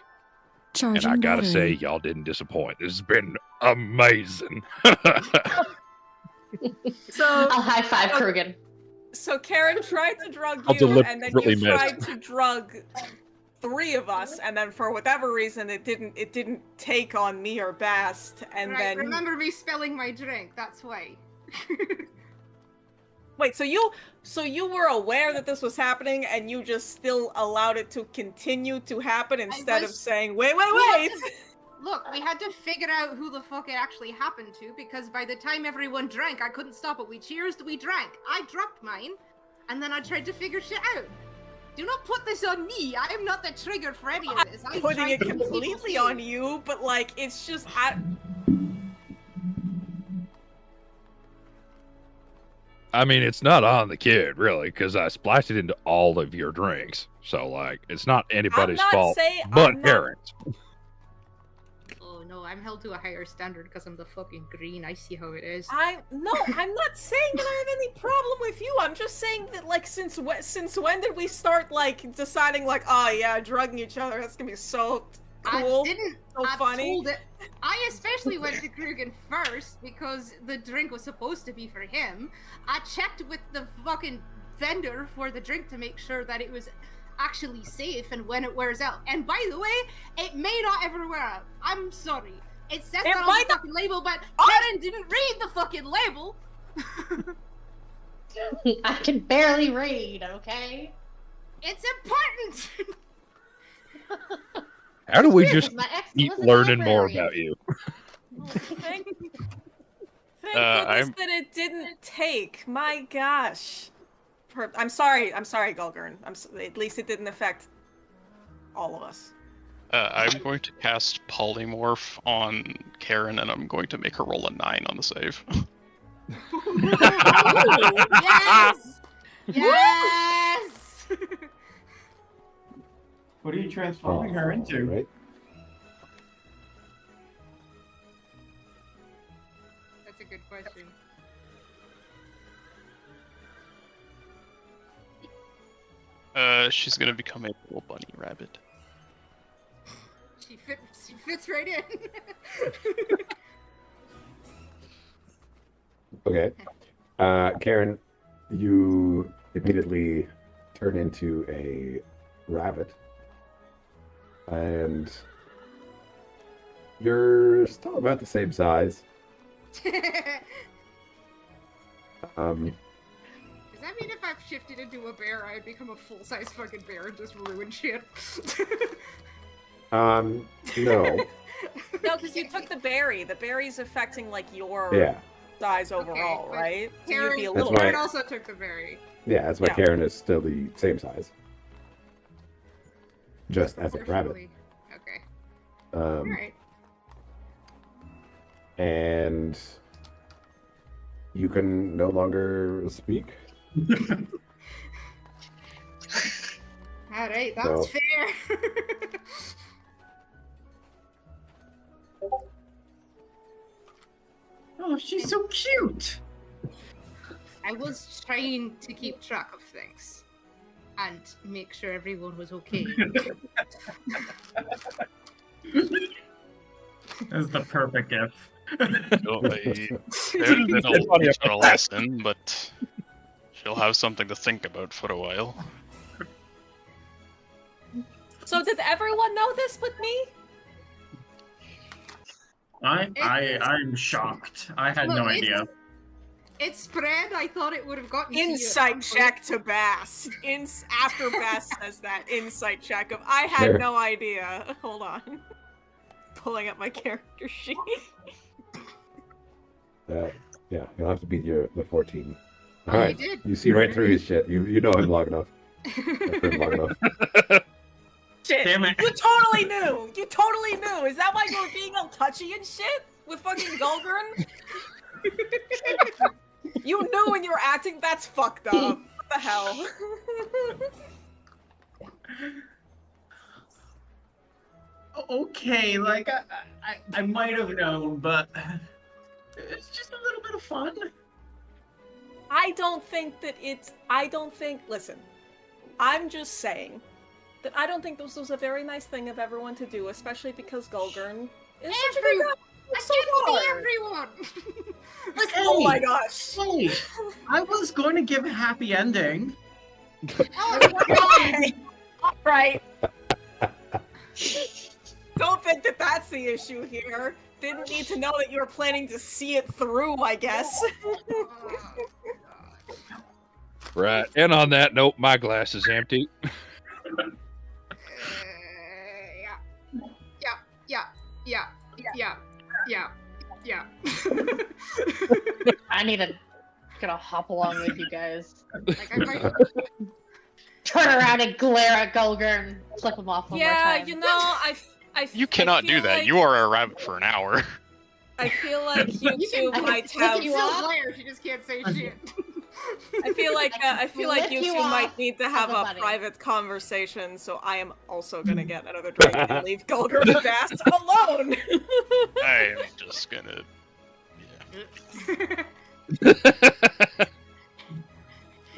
Charging And I gotta say, battery. y'all didn't disappoint. This has been amazing. So I'll high five Krugen. So Karen tried to drug I'll you, and then deliberately you tried miss. to drug 3 of us, and then for whatever reason it didn't take on me or Bast, and Right, then remember me spilling my drink, that's why. wait, so you were aware that this was happening, and you just still allowed it to continue to happen instead of was- saying, wait. Look, we had to figure out who the fuck it actually happened to, because by the time everyone drank, I couldn't stop it. We cheersed, we drank. I dropped mine, and then I tried to figure shit out. Do not put this on me. I am not the trigger for any of this. I'm putting it completely on you, but like it's just I mean, it's not on the kid, really, because I splashed it into all of your drinks. So, like, it's not anybody's fault but Karen's. Oh no, I'm held to a higher standard because I'm the fucking green. I see how it is. I'm not saying that I have any problem with you. I'm just saying that, like, since when did we start, like, deciding, like, oh yeah, drugging each other? That's gonna be so cool. So funny. I especially went to Krugen first because the drink was supposed to be for him. I checked with the fucking vendor for the drink to make sure that it was actually safe and when it wears out. And by the way, it may not ever wear out. I'm sorry. It says that on the fucking label, but Karen didn't read the fucking label. I can barely read, okay? It's important. How do we Weird, just 'cause my ex keep was a learning more librarian. about you? Thank goodness I'm- that it didn't take. My gosh. I'm sorry, Golgurn. At least it didn't affect all of us. I'm going to cast Polymorph on Karen, and I'm going to make her roll a 9 on the save. Yes! Yes! What are you transforming her into? Right? That's a good question. She's gonna become a little bunny rabbit. She fits right in. Okay. Karen, you immediately turn into a rabbit. And you're still about the same size. mean, if I've shifted into a bear, I'd become a full-size fucking bear and just ruin shit. No. No, because you took the berry. The berry's affecting, like, your Yeah. size overall, but right? So you'd be a That's little why- Karen also took the berry. Yeah, that's why Yeah. Karen is still the same size. Just as a rabbit. Fully- Okay. Um, Alright. and you can no longer speak. Alright, that's No. fair. Oh, she's so cute. I was trying to keep track of things and make sure everyone was okay. That's the perfect gift. There'll be it'll teach her a lesson, but she'll have something to think about for a while. So did everyone know this but me? I'm shocked. I had Look, no it's- idea. It spread. I thought it would have gotten to you at Insight some check to Bass. After Bass says that, insight check of I had Sure. no idea. Hold on. Pulling up my character sheet. Yeah, you'll have to beat the 14. Oh, All you right, did. you see right through his shit. You know him long enough. I've heard him long enough. Shit. Damn it. You totally knew. You totally knew. Is that why you were being all touchy and shit with fucking Gulgurn? You knew when you were acting. That's fucked up. What the hell? Okay, like I might have known, but it's just a little bit of fun. I don't think. Listen, I'm just saying that I don't think this was a very nice thing of everyone to do, especially because Gulgurn is such a good guy. I So can't see hard. everyone. Like, oh my gosh. Hey, I was going to give a happy ending. Okay. All right. Don't think that that's the issue here. Didn't need to know that you were planning to see it through, I guess. Right. And on that note, my glass is empty. Yeah. I need to gonna hop along with you guys. Like I might. Turn around and glare at Gulgurn. Flip him off one more Yeah, time. you know, I You cannot feel do that. like- You are a rabbit for an hour. I feel like you You two can- might flip have. you Still off? glare, she just can't say shit. I feel like Flip you you two might off need to have as a a buddy. private conversation. So I am also gonna get another drink and leave Gulgurn and Bass alone. I'm just gonna.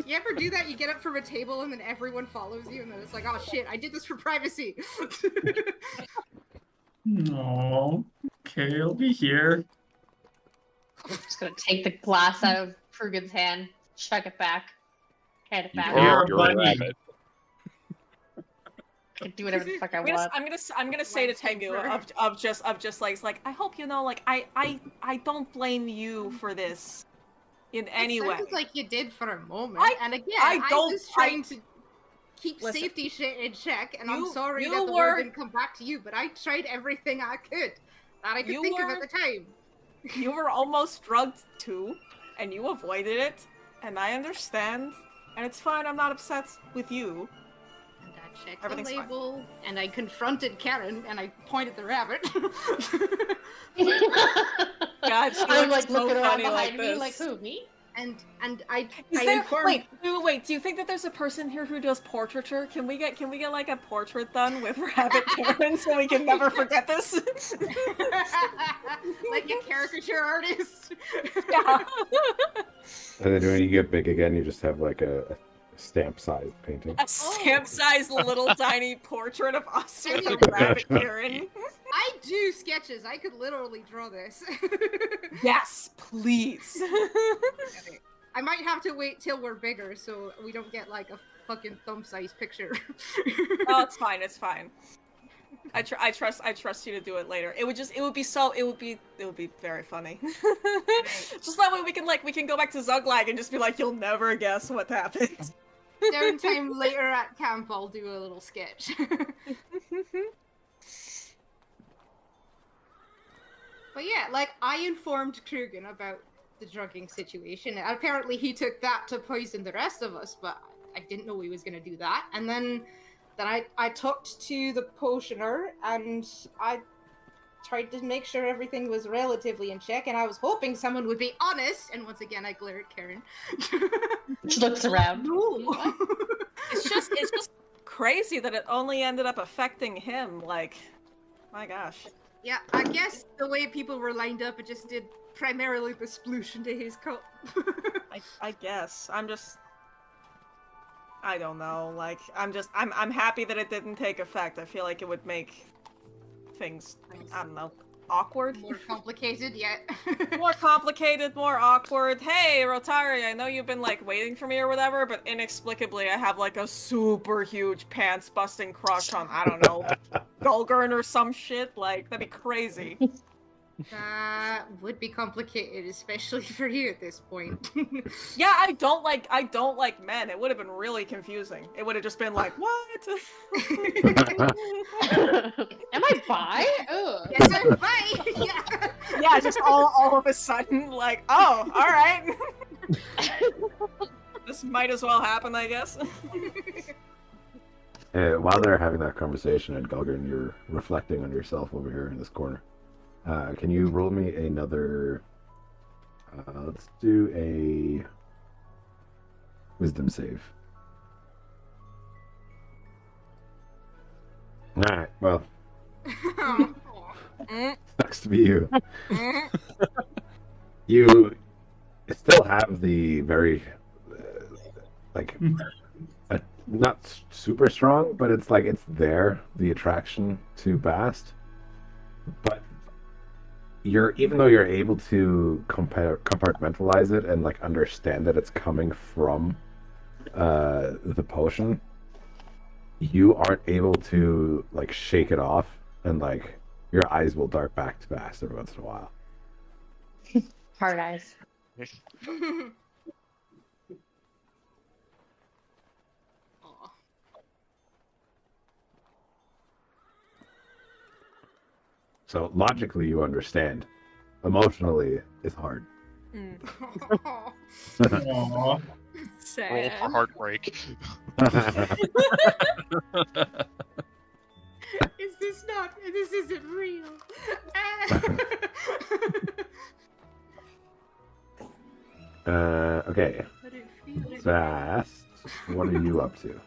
You ever do that? You get up from a table and then everyone follows you, and then it's like, oh shit, I did this for privacy. No. Okay, I'll be here. I'm just gonna take the glass out of Krugen's hand, chuck it back, hand it back. You're You're a funny. rabbit. I can do whatever the fuck I I'm want. gonna say to Tengu of just like it's like I hope you know like I don't blame you for this in any way. It sounds like you did for a moment, I- and again, I I don't- was trying to keep Listen, safety shit in check, and I'm you- sorry you that the were- word didn't come back to you, but I tried everything I could that I could You think of were- at the time. You were almost drugged too, and you avoided it, and I understand, and it's fine. I'm not upset with you. And I checked Everything's the fine. label, and I confronted Karen, and I pointed the rabbit. God, she I'm looks like so looking around funny behind like me, this. like who? Me? and I Is I there informed. wait, do you think that there's a person here who does portraiture? Can we get like a portrait done with Rabbit Karen so we can never forget this? Like a caricature artist. Yeah. And then when you get big again, you just have like a stamp-sized painting. A stamp-sized little tiny portrait of us with a Rabbit Karen. I do sketches. I could literally draw this. Yes, please. I might have to wait till we're bigger so we don't get like a fucking thumb-sized picture. Oh, it's fine. It's fine. I trust you to do it later. It would be very funny. Just that way we can go back to Zuglag and just be like, you'll never guess what happened. Downtime later at camp, I'll do a little sketch. But yeah, like, I informed Krugen about the drugging situation. Apparently he took that to poison the rest of us, but I didn't know he was going to do that. And then I talked to the potioner, and I tried to make sure everything was relatively in check, and I was hoping someone would be honest. And once again, I glare at Karen. She looks around. No. It's just crazy that it only ended up affecting him. Like, my gosh. Yeah, I guess the way people were lined up, it just did primarily the sploosh into his cup. I guess. I don't know. Like, I'm happy that it didn't take effect. I feel like it would make things, I don't know, awkward? More complicated, yeah. More complicated, more awkward. Hey, Rotari, I know you've been, like, waiting for me or whatever, but inexplicably I have, like, a super huge pants-busting crush on, I don't know, Gulgurn or some shit. Like, that'd be crazy. That would be complicated, especially for you at this point. Yeah, I don't like men. It would have been really confusing. It would have just been like, what? Am I bi? Ugh. Yes, I'm bi! Yeah. Yeah, just all of a sudden, like, oh, alright. This might as well happen, I guess. While they're having that conversation, and Gulgurn, you're reflecting on yourself over here in this corner. Can you roll me another... let's do a wisdom save. Alright, well. Sucks to be you. You still have the very, not super strong, but it's like it's there, the attraction to Bast. But even though you're able to compartmentalize it and like understand that it's coming from the potion, you aren't able to like shake it off, and like your eyes will dart back to Bast every once in a while. Hard eyes. So logically you understand. Emotionally, it's hard. Aww. Sad. Roll for heartbreak. This isn't real. Okay. Bast, what are you up to?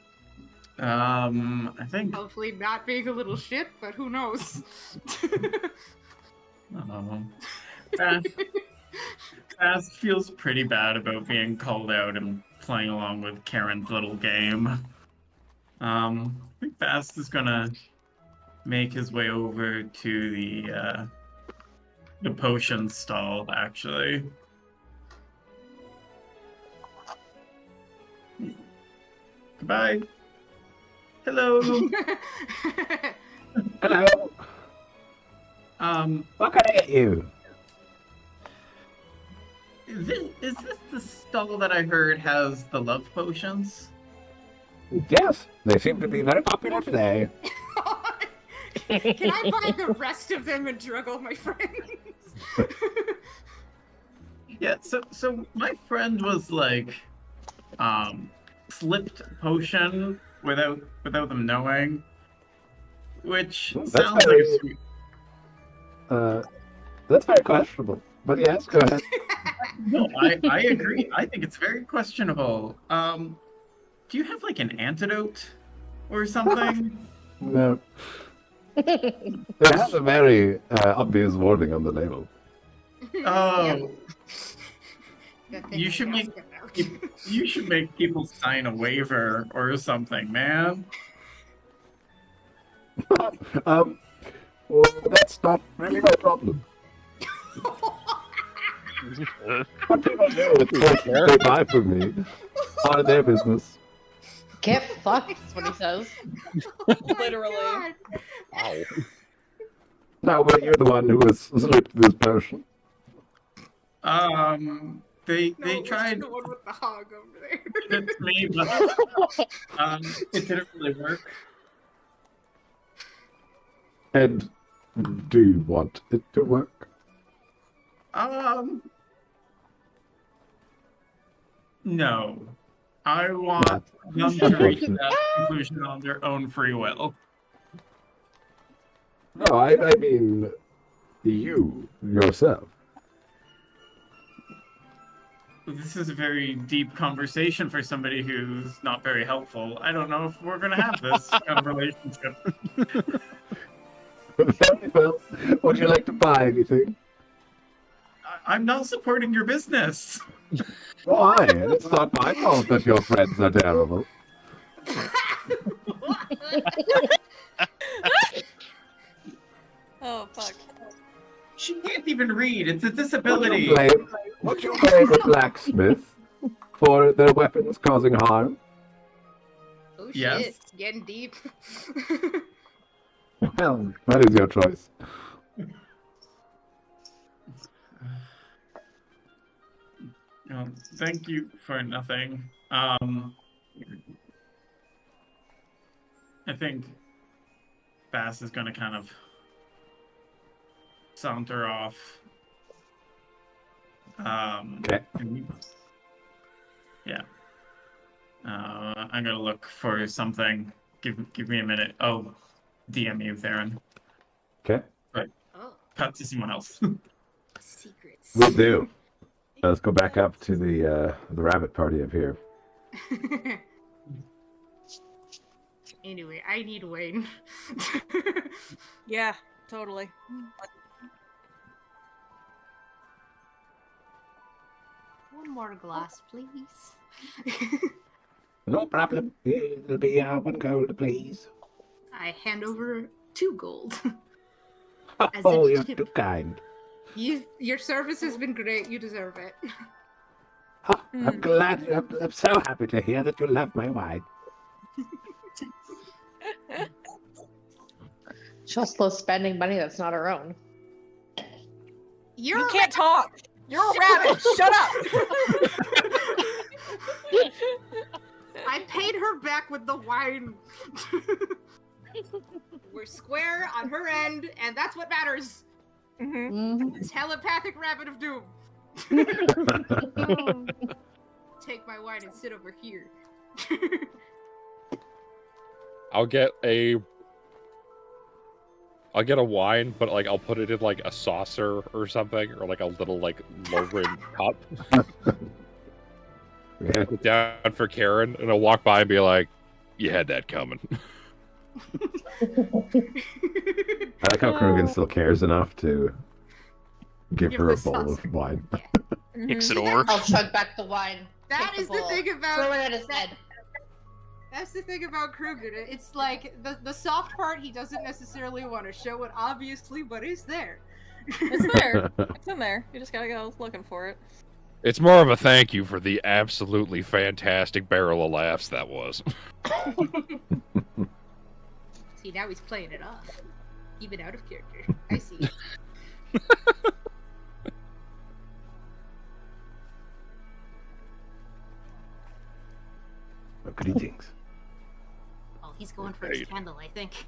I think Hopefully not being a little shit, but who knows? Bast feels pretty bad about being called out and playing along with Karen's little game. I think Bast is gonna make his way over to the potion stall, actually. Goodbye. Hello. Hello. What can I get you? Is this the stall that I heard has the love potions? Yes, they seem to be very popular today. Can I buy the rest of them and drug all my friends? Yeah, so my friend was like slipped potion without them knowing, which sounds like a sweet. That's very questionable. But yes, go ahead. No, I agree. I think it's very questionable. Do you have like an antidote or something? No. It has a very obvious warning on the label. Oh. You should make people sign a waiver or something, man. Well, that's not really my problem. What people do with what they buy from me are their business. Get fucked, is what he says. Literally. Wow. No, but you're the one who was slipped this potion. They No, it was tried the one with the hog over there. it's me, but it didn't really work. And do you want it to work? No. I want them to reach that conclusion on their own free will. No, I mean you yourself. This is a very deep conversation for somebody who's not very helpful. I don't know if we're going to have this kind of relationship. Well, would you like to buy anything? I'm not supporting your business. Why? It's not my fault that your friends are terrible. Oh, fuck. She can't even read. It's a disability. Would you blame a blacksmith for their weapons causing harm? Oh shit, Yes. it's getting deep. Well, that is your choice. No, thank you for nothing. I think Bass is going to kind of saunter off. Okay. Yeah. I'm going to look for something. Give me a minute. Oh, DM you, Theron. Okay. Oh, Cut to someone else. secrets. Will do. Let's go back up to the rabbit party up here. Anyway, I need Wayne. Yeah, totally. One more glass, please. No problem. It'll be 1 gold, please. I hand over 2 gold. As Oh, a you're tip. too kind. Your service has been great. You deserve it. Oh, I'm glad. I'm so happy to hear that you love my wine. Just loves spending money that's not her own. You can't talk. You're a rabbit. Shut up. I paid her back with the wine. We're square on her end, and that's what matters. Mm-hmm. Telepathic rabbit of doom. Take my wine and sit over here. I'll get a wine, but like I'll put it in like a saucer or something, or like a little like low-rim cup. Yeah. Put down for Karen, and I'll walk by and be like, "You had that coming." I like how Krogan still cares enough to give her a the bowl saucer. of wine. Kicks it over. I'll chug back the wine. That Take is the the bowl. thing Throw about it at his head. that's the thing about Kruger. It's like the soft part he doesn't necessarily want to show it obviously, but it's there. It's there. It's in there. You just gotta go looking for it. It's more of a thank you for the absolutely fantastic barrel of laughs that was. See, now he's playing it off. Even out of character. I see. Greetings. Oh, he's going for his Right. candle, I think.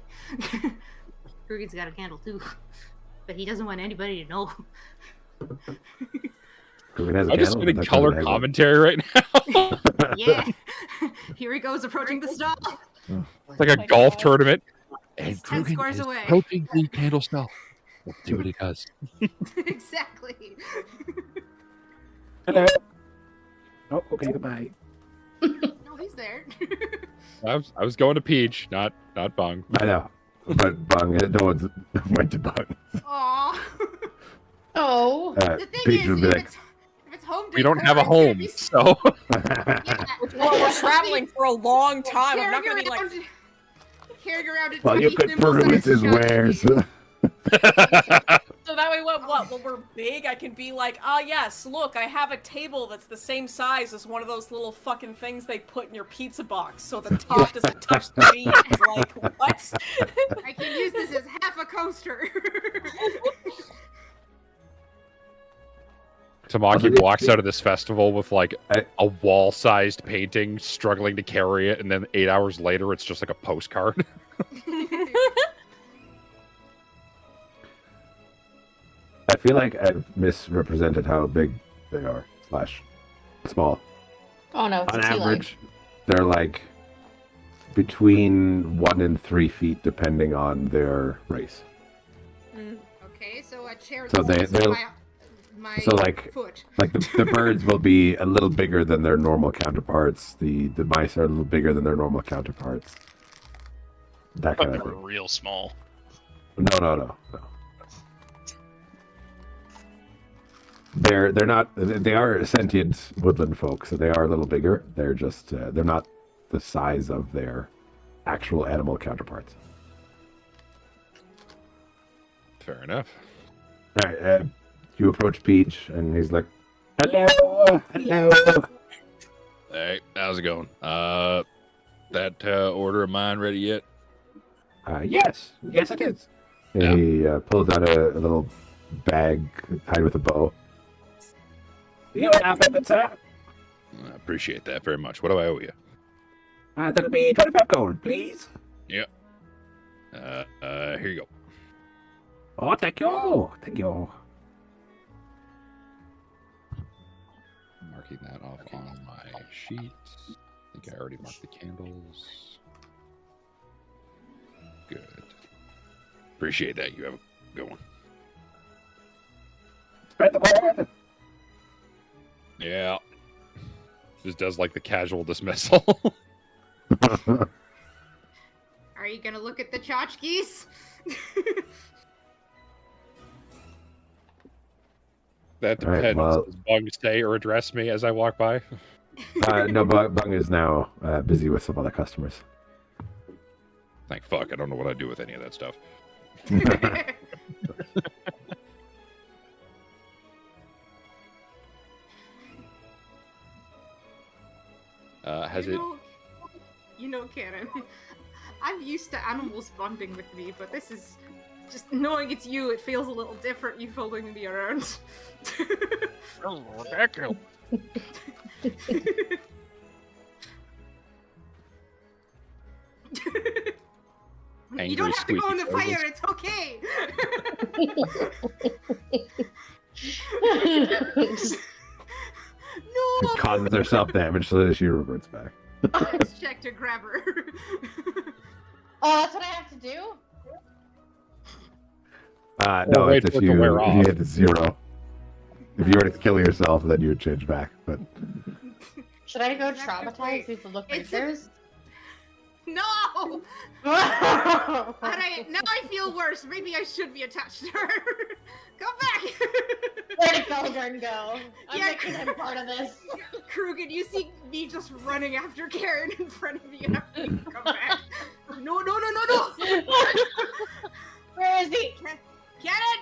Krugen's got a candle too. But he doesn't want anybody to know. Krogan has a I'm just candle, getting but color Krogan has commentary right now. Yeah. Here he goes approaching the stall. It's like a my golf God. tournament. He's 10 squares away. approaching the candle stall. Let's see what he does. Exactly. Hello. Oh, okay, goodbye. No, he's there. I was going to Peach, not Bung. I know. But Bung, no one's went to Bung. Aww. Oh. The thing Peach is, would be if like, it's home We don't have a decor, it's gonna home, be- so Yeah. Well, we're traveling for a long time. I'm not Carrying gonna be like. around- carrying around a well, you tiny could thimble peruse sized his jug. wares. So So that way, when we're big, I can be like, ah, yes, look, I have a table that's the same size as one of those little fucking things they put in your pizza box, so the top doesn't touch the beans. Like, what? I can use this as half a coaster. Tamaki walks out of this festival with like a wall-sized painting, struggling to carry it, and then 8 hours later, it's just like a postcard. I feel like I've misrepresented how big they are, / small. Oh no, it's On a sea lion. average, they're like between 1 and 3 feet, depending on their race. Okay, so a chair. So they're my so like foot. like the birds will be a little bigger than their normal counterparts. The mice are a little bigger than their normal counterparts. That But kind they of were thing. real small. No. They're not. They are sentient woodland folk, so they are a little bigger. They're just they're not the size of their actual animal counterparts. Fair enough. All right, you approach Peach, and he's like, "Hello." Hey, how's it going? That order of mine ready yet? Yes, it is. And Yeah. he pulls out a little bag tied with a bow. You have it, sir. I appreciate that very much. What do I owe you? That'll be 25 gold, please. Yep. Here you go. Oh, thank you. Marking that off on my sheet. I think I already marked the candles. Good. Appreciate that. You have a good one. Spread the word. Yeah. Just does like the casual dismissal. Are you gonna look at the tchotchkes? That All right, depends. well- Does Bung say or address me as I walk by? No, Bung is now busy with some other customers. Thank fuck. I don't know what I do with any of that stuff. Has it? You know, Karen, I'm used to animals bonding with me, but this is just knowing it's you. It feels a little different. You following me around. Oh, Rebecca. You don't have to go in the Angry, fire. It's okay. It No. causes her self-damage so that she reverts back. Let's check to grab her. Oh, that's what I have to do? No, wait it's for if it to you wear off. hit 0. If you were to kill yourself, then you would change back. But Should I go traumatize these little It's creatures? No. Alright, Alright, now I feel worse. Maybe I should be attached to her. Come back. where did Golgurn go? I'm Yeah. making him part of this. Krugen, you see me just running after Karen in front of you. Come back. No. Where is he? Karen!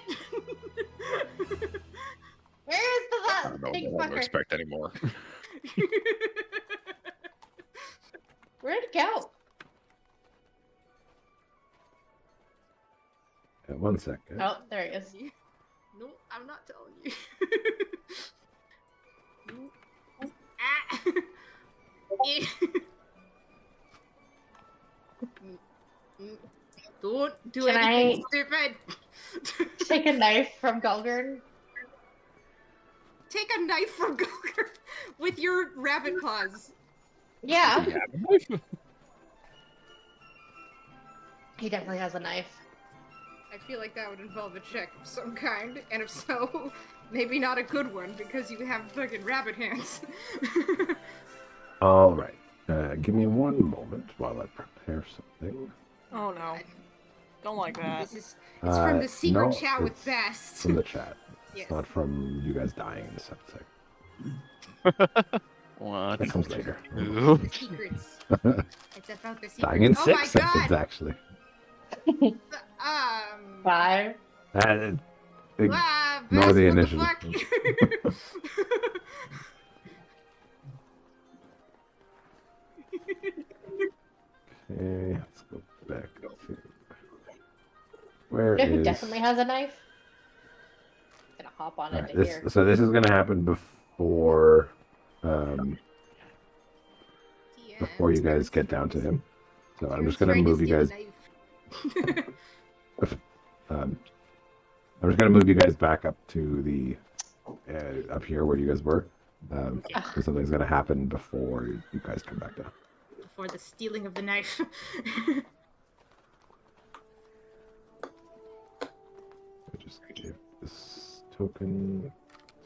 Where is I don't know the big what to fucker? expect anymore. Where'd it go? 1 second. Oh, there he is. No, I'm not telling you. Ah. Don't do Can anything stupid. Take a knife from Golgurn. Take a knife from Gulger with your rabbit claws. Yeah, Do you have a knife? he definitely has a knife. I feel like that would involve a check of some kind, and if so, maybe not a good one because you have fucking rabbit hands. All right. Give me 1 moment while I prepare something. Oh no. Don't like that. It's from the secret no, chat with it's Best. From the chat. Yes. It's not from you guys dying in a second. What? That comes later. Ooh. The secrets. It's about the secrets. Dying in oh 6 my seconds, god! actually. 5. Uh, Ignore the initiative. Okay, let's go back to where You know who is. definitely has a knife? I'm gonna hop on into here. So this is gonna happen before before you guys get down to him. So I'm just gonna move you guys. I'm just gonna move you guys back up to the up here where you guys were. Because something's gonna happen before you guys come back down. Before the stealing of the knife. I just give this token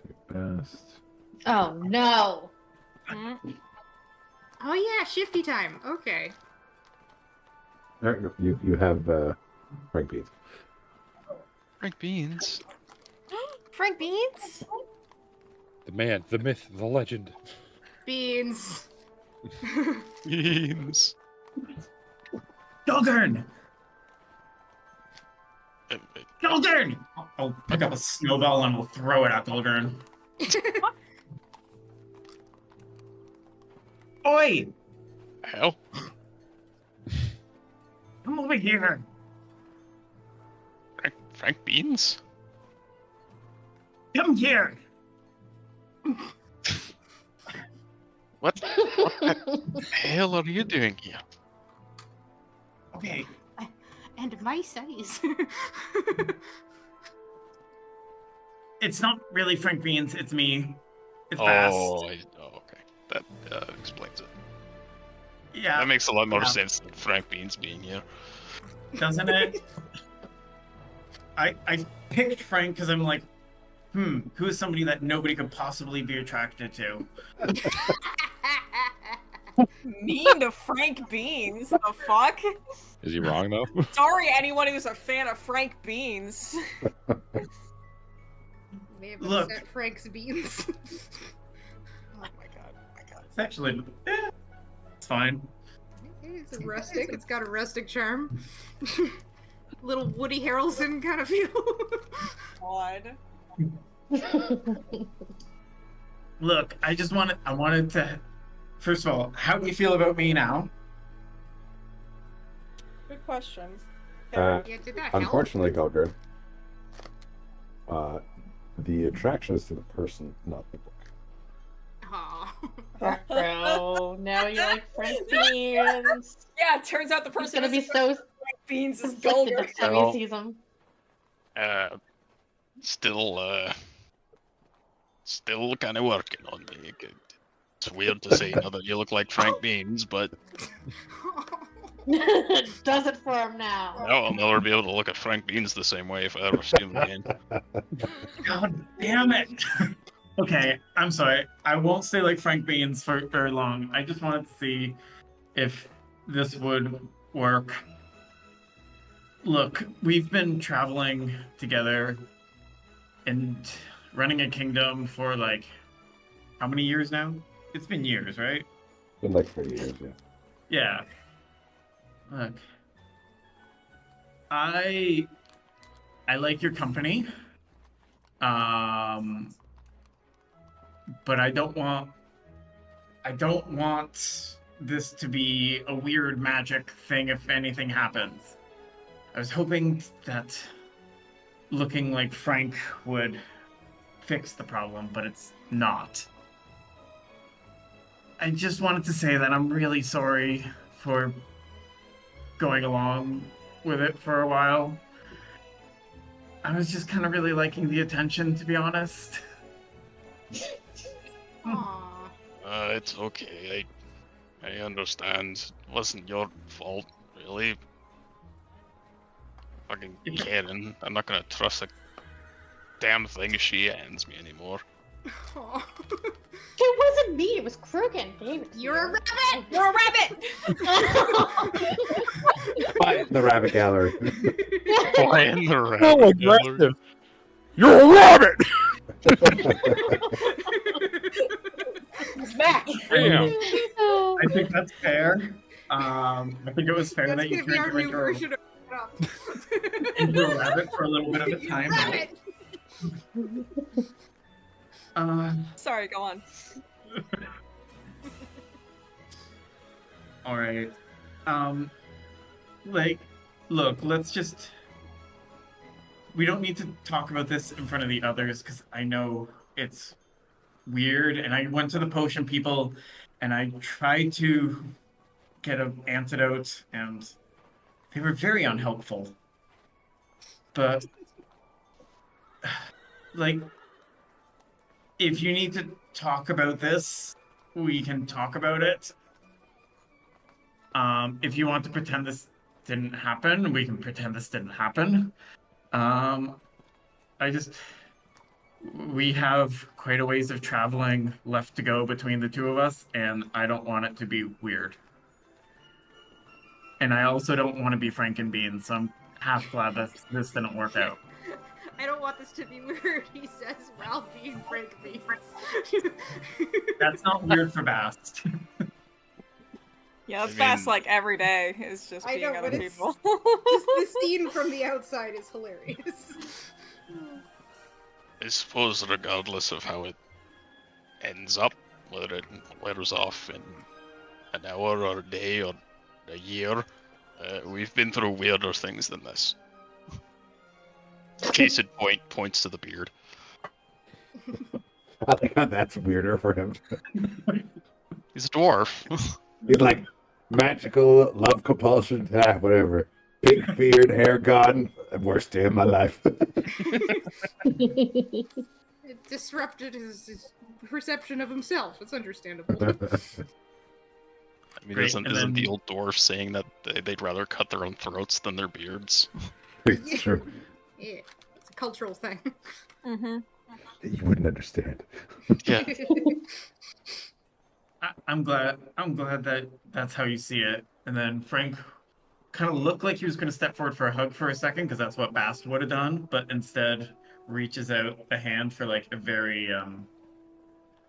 to Bast. Oh no! Oh yeah, shifty time. Okay. There you go. You have Frank Beans. Frank Beans. Frank Beans? The man, the myth, the legend. Beans. Beans. Gulgurn! Gulgurn! I'll pick up a snowball and we'll throw it at Gulgurn. Oi! Hell. Come over here. Frank Beans? Come here. What the hell are you doing here? Okay. And my size. It's not really Frank Beans, it's me. It's Oh, Bast. Okay. That explains it. Yeah. That makes a lot more Yeah. sense than Frank Beans being here. Doesn't it? I picked Frank because I'm like, who is somebody that nobody could possibly be attracted to? Mean to Frank Beans. The fuck? Is he wrong though? Sorry, anyone who's a fan of Frank Beans. May have Look. upset Frank's beans. Oh my god. It's actually, it's fine. It's rustic. It's got a rustic charm. Little Woody Harrelson kind of feel. God. Look, I wanted to, first of all, how do you feel about me now? Good question. Yeah, did that help? Unfortunately, Gulgurn, the attraction is to the person, not the book. Aw. Bro, now you're like Frank Beans. Yeah, it turns out the He's person gonna be who's so Frank Beans is conflicted Gulgurn. next time Well- he sees him. Still kind of working on me. It's weird to say now that you look like Frank Beans, but Does it for him now. now I'll never be able to look at Frank Beans the same way if I ever see him again. God damn it! Okay, I'm sorry. I won't stay like Frank Beans for very long. I just wanted to see if this would work. Look, we've been traveling together and running a kingdom for like, how many years now? It's been years, right? Been like 30 years, yeah. Yeah. Look. I like your company. But I don't want this to be a weird magic thing if anything happens. I was hoping that looking like Frank would fix the problem, but it's not. I just wanted to say that I'm really sorry for going along with it for a while. I was just kind of really liking the attention, to be honest. Aw. It's okay. I understand. It wasn't your fault, really. Fucking Karen. I'm not gonna trust a damn thing she hands me anymore. Aw. It wasn't me. It was Krugen. Damn it. You're a rabbit! You're a rabbit! Quiet in the rabbit gallery. Playing the So rabbit gallery. aggressive. You're a rabbit. Mac! Damn. I think that's fair. I think it was fair That's that you gonna be our turned new her version of into a rabbit for a little bit of a time. Rabbit! Sorry, go on. All right. Look, let's just. We don't need to talk about this in front of the others because I know it's weird. And I went to the potion people, and I tried to get an antidote, and they were very unhelpful. But, like, if you need to talk about this, we can talk about it. If you want to pretend this didn't happen, we can pretend this didn't happen. We have quite a ways of traveling left to go between the two of us, and I don't want it to be weird. And I also don't want to be Frankenbean, so I'm half glad that this didn't work out. I don't want this to be weird, he says, while being Frank Beans. That's not weird for Bast. Yeah, that's Bast like every day, is just being other people. Just the scene from the outside is hilarious. I suppose regardless of how it ends up, whether it wears off in an hour or a day or a year, we've been through weirder things than this. Case in point points to the beard. I think that's weirder for him. He's a dwarf. He's like magical love compulsion, whatever. Big beard, hair gone, worst day of my life. It disrupted his perception of himself. It's understandable. I mean, isn't the old dwarf saying that they'd rather cut their own throats than their beards? It's true. Yeah, it's a cultural thing. Mm-hmm. You wouldn't understand. Yeah. I'm glad that that's how you see it. And then Frank kind of looked like he was going to step forward for a hug for a second, because that's what Bast would have done, but instead reaches out a hand for like a very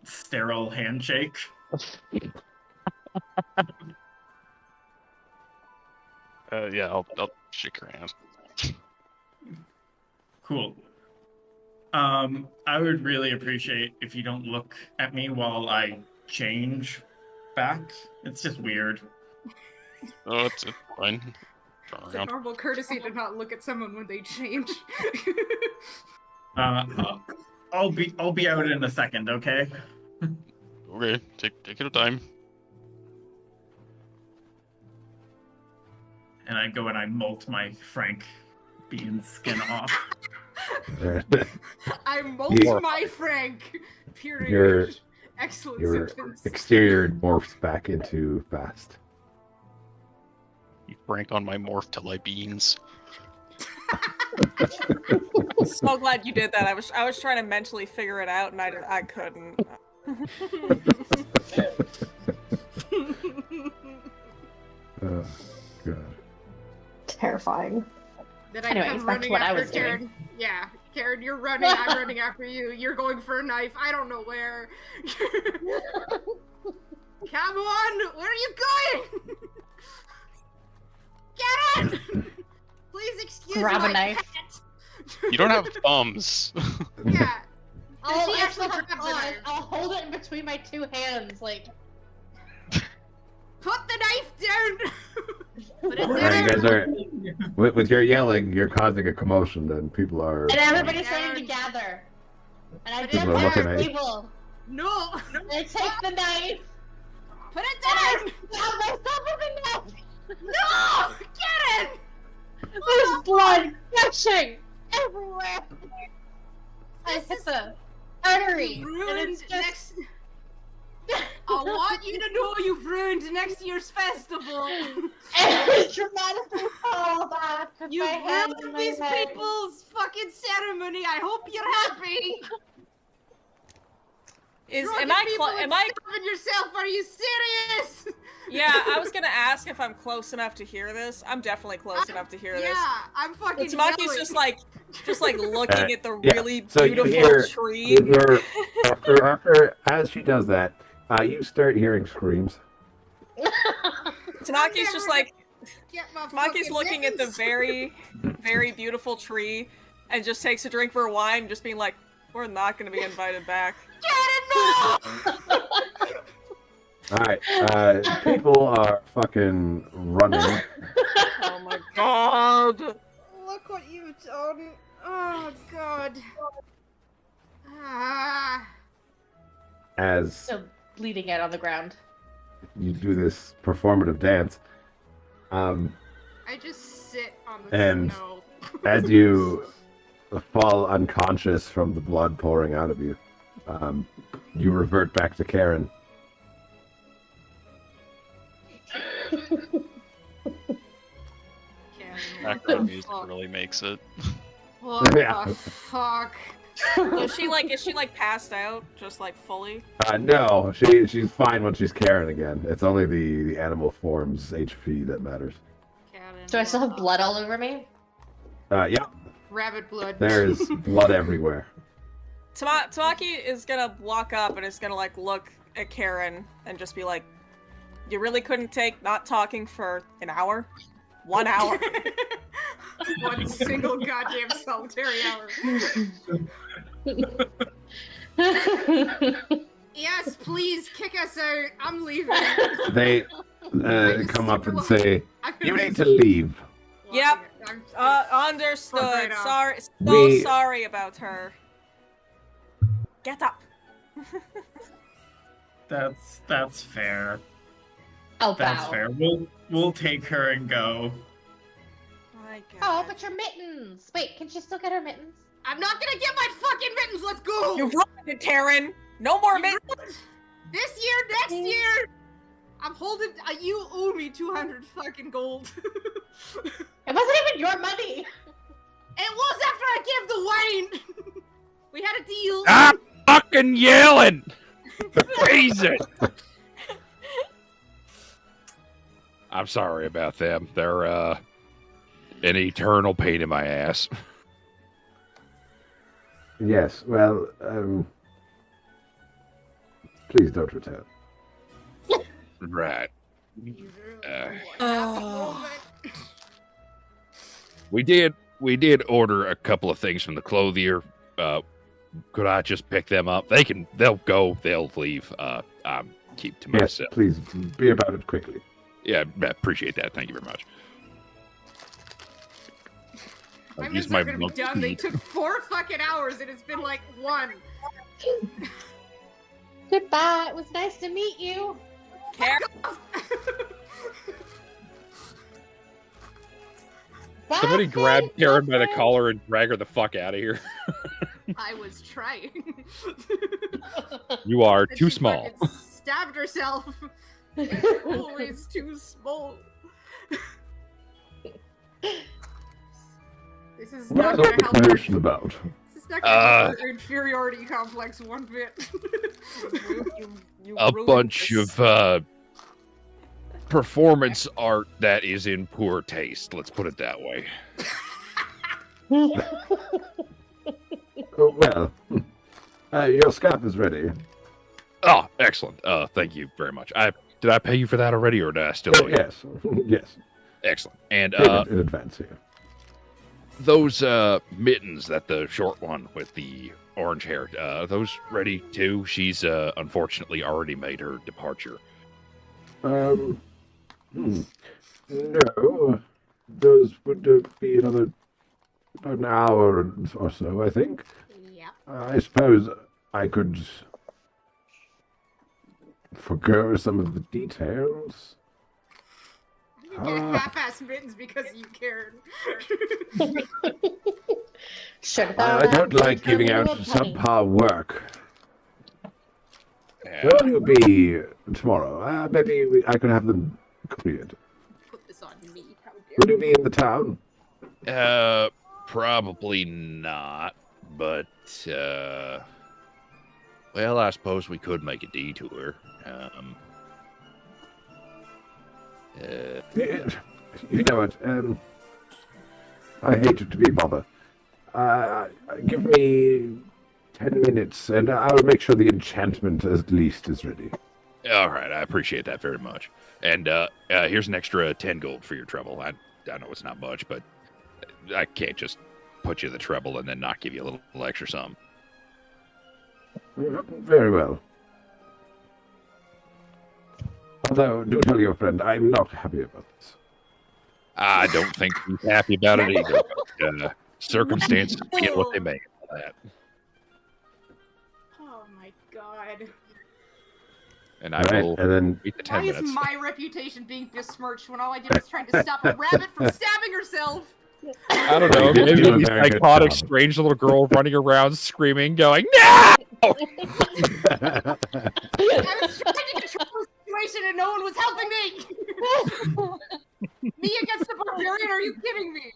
sterile handshake. Yeah, I'll shake your hand. Cool. I would really appreciate if you don't look at me while I change back. It's just weird. Oh, it's fine. It's a normal courtesy to not look at someone when they change. I'll be out in a second, okay? Okay, take your time. And I go and I molt my Frank Bean skin off. I molt my Frank. Period. Excellent your sentence. exterior morphs back into Bast. You Frank on my morph till I beans. So glad you did that. I was trying to mentally figure it out, and I couldn't. Oh, God. Terrifying. Then I Anyways, come that's running what I after was doing. Karen. Yeah, Karen, you're running. I'm running after you. You're going for a knife. I don't know where. Come on! Where are you going? Get in! Please excuse Grab my a knife. pet. You don't have thumbs. Yeah. I'll she actually actually grab the knife? I'll hold it in between my two hands, like. Put the knife down. Put it All down. right, you guys are with your yelling, you're causing a commotion. Then people are. And everybody's starting to gather. And I People jump are on looking the at you. table. No. And I take the knife. Put it And I down. stab myself with the knife. No. Get it. There's blood gushing everywhere. I hit the artery. And Ruined it's just. next. I want you to know you've ruined next year's festival. It's dramatically fall back. with You've my hand in ruined my these head. people's fucking ceremony. I hope you're happy. Am I stopping yourself? Are you serious? Yeah, I was gonna ask if I'm close enough to hear this. I'm definitely close enough to hear this. Yeah, I'm fucking Tsumaki's yelling. just like looking at the Yeah, really so you beautiful hear- tree. After as she does that, you start hearing screams. Tsumaki's just like Get my Tsumaki's fucking looking at the mittens. very, very beautiful tree, and just takes a drink of her wine, just being like, "We're not going to be invited back." Alright, people are fucking running. Oh my god! Look what you've done. Oh god. Ah. As So bleeding out on the ground. you do this performative dance. I just sit on the And snow. as you fall unconscious from the blood pouring out of you, you revert back to Karen. Background music really makes it. What Yeah. the fuck? Is she like passed out, just like fully? No, she's fine when she's Karen again. It's only the animal form's HP that matters. Do I still have blood all over me? Yeah, Rabbit blood. there's blood everywhere. Tamaki is gonna walk up and is gonna like look at Karen and just be like, "You really couldn't take not talking for an hour? 1 hour?" One single goddamn solitary hour. Yes, please kick us out. I'm leaving. They come up and say, "You need to leave." Yep. I'm Understood. Fuck right off. Sorry. So We- sorry about her. Get up. That's fair. Oh, That's wow. fair. We'll take her and go. My God. Oh, but your mittens. Wait, can she still get her mittens? I'm not gonna get my fucking mittens. Let's go. You ruined it, Karen. No more mittens. This year, next year. I'm holding. You owe me 200 fucking gold. It wasn't even your money. It was after I gave the wine. We had a deal. I'm fucking yelling. Jesus. I'm sorry about them. They're an eternal pain in my ass. Yes, well, please don't return. Right. Oh. We did order a couple of things from the clothier. Could I just pick them up? They'll go, they'll leave. I'm keep to Yes, myself. please be about it quickly. Yeah, I appreciate that. Thank you very much. My I'll mittens use my are gonna be monkey. done. They took 4 fucking hours, and it's been like 1. Goodbye. It was nice to meet you. Karen. Bye, Somebody grab friend. Karen by the Bye, collar and drag her the fuck out of here. I was trying. You are And too she small. fucking stabbed herself. Always too small. This is not What's gonna all the help her. commotion about? This is not gonna help her inferiority complex one bit. You A ruined bunch this. of performance art that is in poor taste. Let's put it that way. Oh, well, your scalp is ready. Oh, excellent. Thank you very much. Did I pay you for that already, or did I still owe you? Yes, yes. Excellent. And Payment in advance here. those mittens that the short one with the orange hair, those ready too? She's unfortunately already made her departure. No, those would be another about an hour or so, I think. Yeah. I suppose I could forgo some of the details. You get half-ass mittens because you cared. Should have I don't like giving out subpar work. Yeah. Where will you be tomorrow? Maybe I could have them cleared. Put this on me. How dare Will you be in the town? Probably not, but well, I suppose we could make a detour. You know what? I hate to be bother. Give me 10 minutes, and I'll make sure the enchantment at least is ready. All right, I appreciate that very much. And here's an extra 10 gold for your trouble. I know it's not much, but I can't just put you the treble and then not give you a little extra something. Very well. Although, do tell your friend, I'm not happy about this. I don't think he's happy about it either. But, circumstances being what they make of that. Oh my god. And I will and then wait the 10 Why minutes. is my reputation being besmirched when all I did was trying to stop a rabbit from stabbing herself? I don't know. You did Maybe do a the very good psychotic, job. strange little girl running around screaming, going, "No!" I was trying to control the situation and no one was helping me! Me against the barbarian, are you kidding me?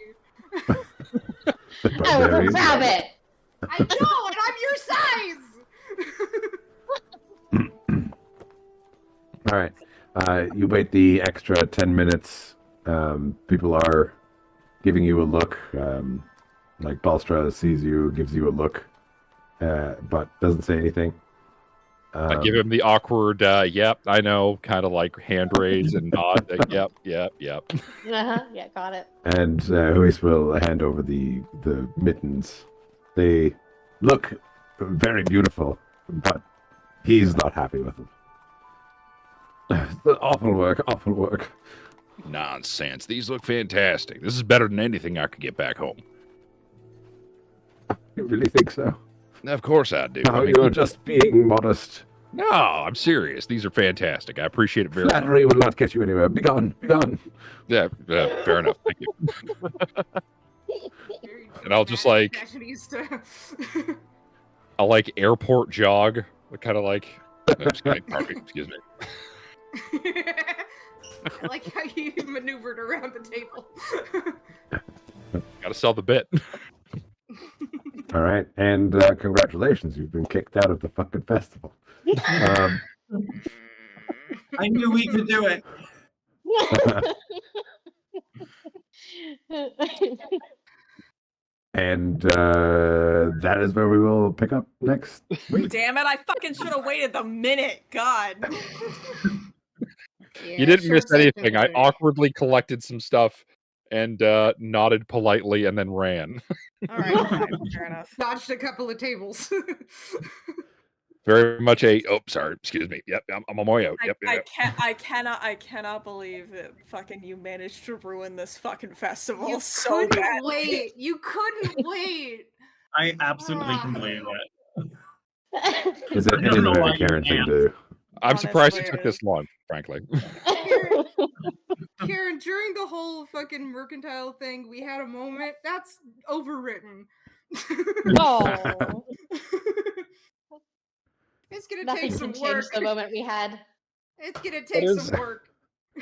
I was a rabbit. I know, and I'm your size! All right. You wait the extra 10 minutes. People are giving you a look. Like Balstra sees you, gives you a look, but doesn't say anything. I give him the awkward, yep, I know, kind of like hand raise and nod. Yep. Yeah, got it. And Huis will hand over the mittens. They look very beautiful, but he's not happy with them. Awful work, awful work. Nonsense. These look fantastic. This is better than anything I could get back home. You really think so? Of course I do. No, you're just being modest. No, I'm serious. These are fantastic. I appreciate it very much. Flattery will not get you anywhere. Be gone, be gone. Yeah, fair enough. Thank you. And I'll just like, I'll like airport jog, kind of like, just kidding, parking, excuse me. I like how you maneuvered around the table. Gotta sell the bit. All right, and congratulations, you've been kicked out of the fucking festival. I knew we could do it. And that is where we will pick up next week. Damn it, I fucking should have waited the minute. God. You didn't miss anything. I awkwardly collected some stuff and nodded politely and then ran. Alright, fair enough. Dodged a couple of tables. Very much a, oh, sorry, excuse me. Yep, I'm on my way out. Yep, I cannot believe that fucking you managed to ruin this fucking festival You so couldn't bad. wait. You couldn't wait. I absolutely can believe that. Is it I don't know a why you Karen thing can't. to do? I'm surprised it Honestly, took this long, frankly. Karen, during the whole fucking mercantile thing, we had a moment. That's overwritten. Oh, It's gonna nothing take some can change work. the moment we had. It's gonna take is- some work.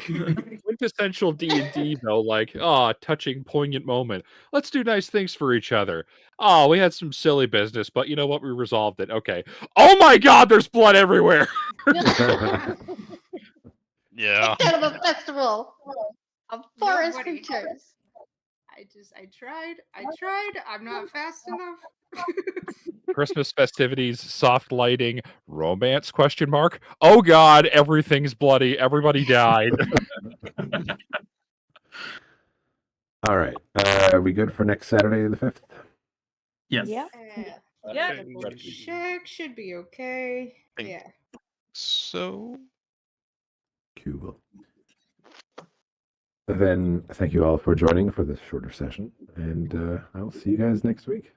Quintessential D&D, though, like, touching, poignant moment. Let's do nice things for each other. Oh, we had some silly business, but you know what? We resolved it. Okay. Oh my god, there's blood everywhere! Yeah. Out of a festival of forest Nobody. creatures. I tried. I'm not fast enough. Christmas festivities, soft lighting, romance, question mark. Oh god, everything's bloody. Everybody died. All right. Are we good for next Saturday the 5th? Yes. Yep. Yeah. Double check should be okay. Think- Yeah. So, Cool. Then thank you all for joining for this shorter session, and I'll see you guys next week.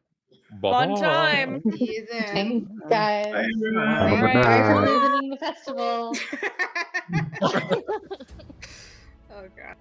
Fun time. See you then. Thanks, guys. Have a good Bye for night. visiting the festival. Oh god.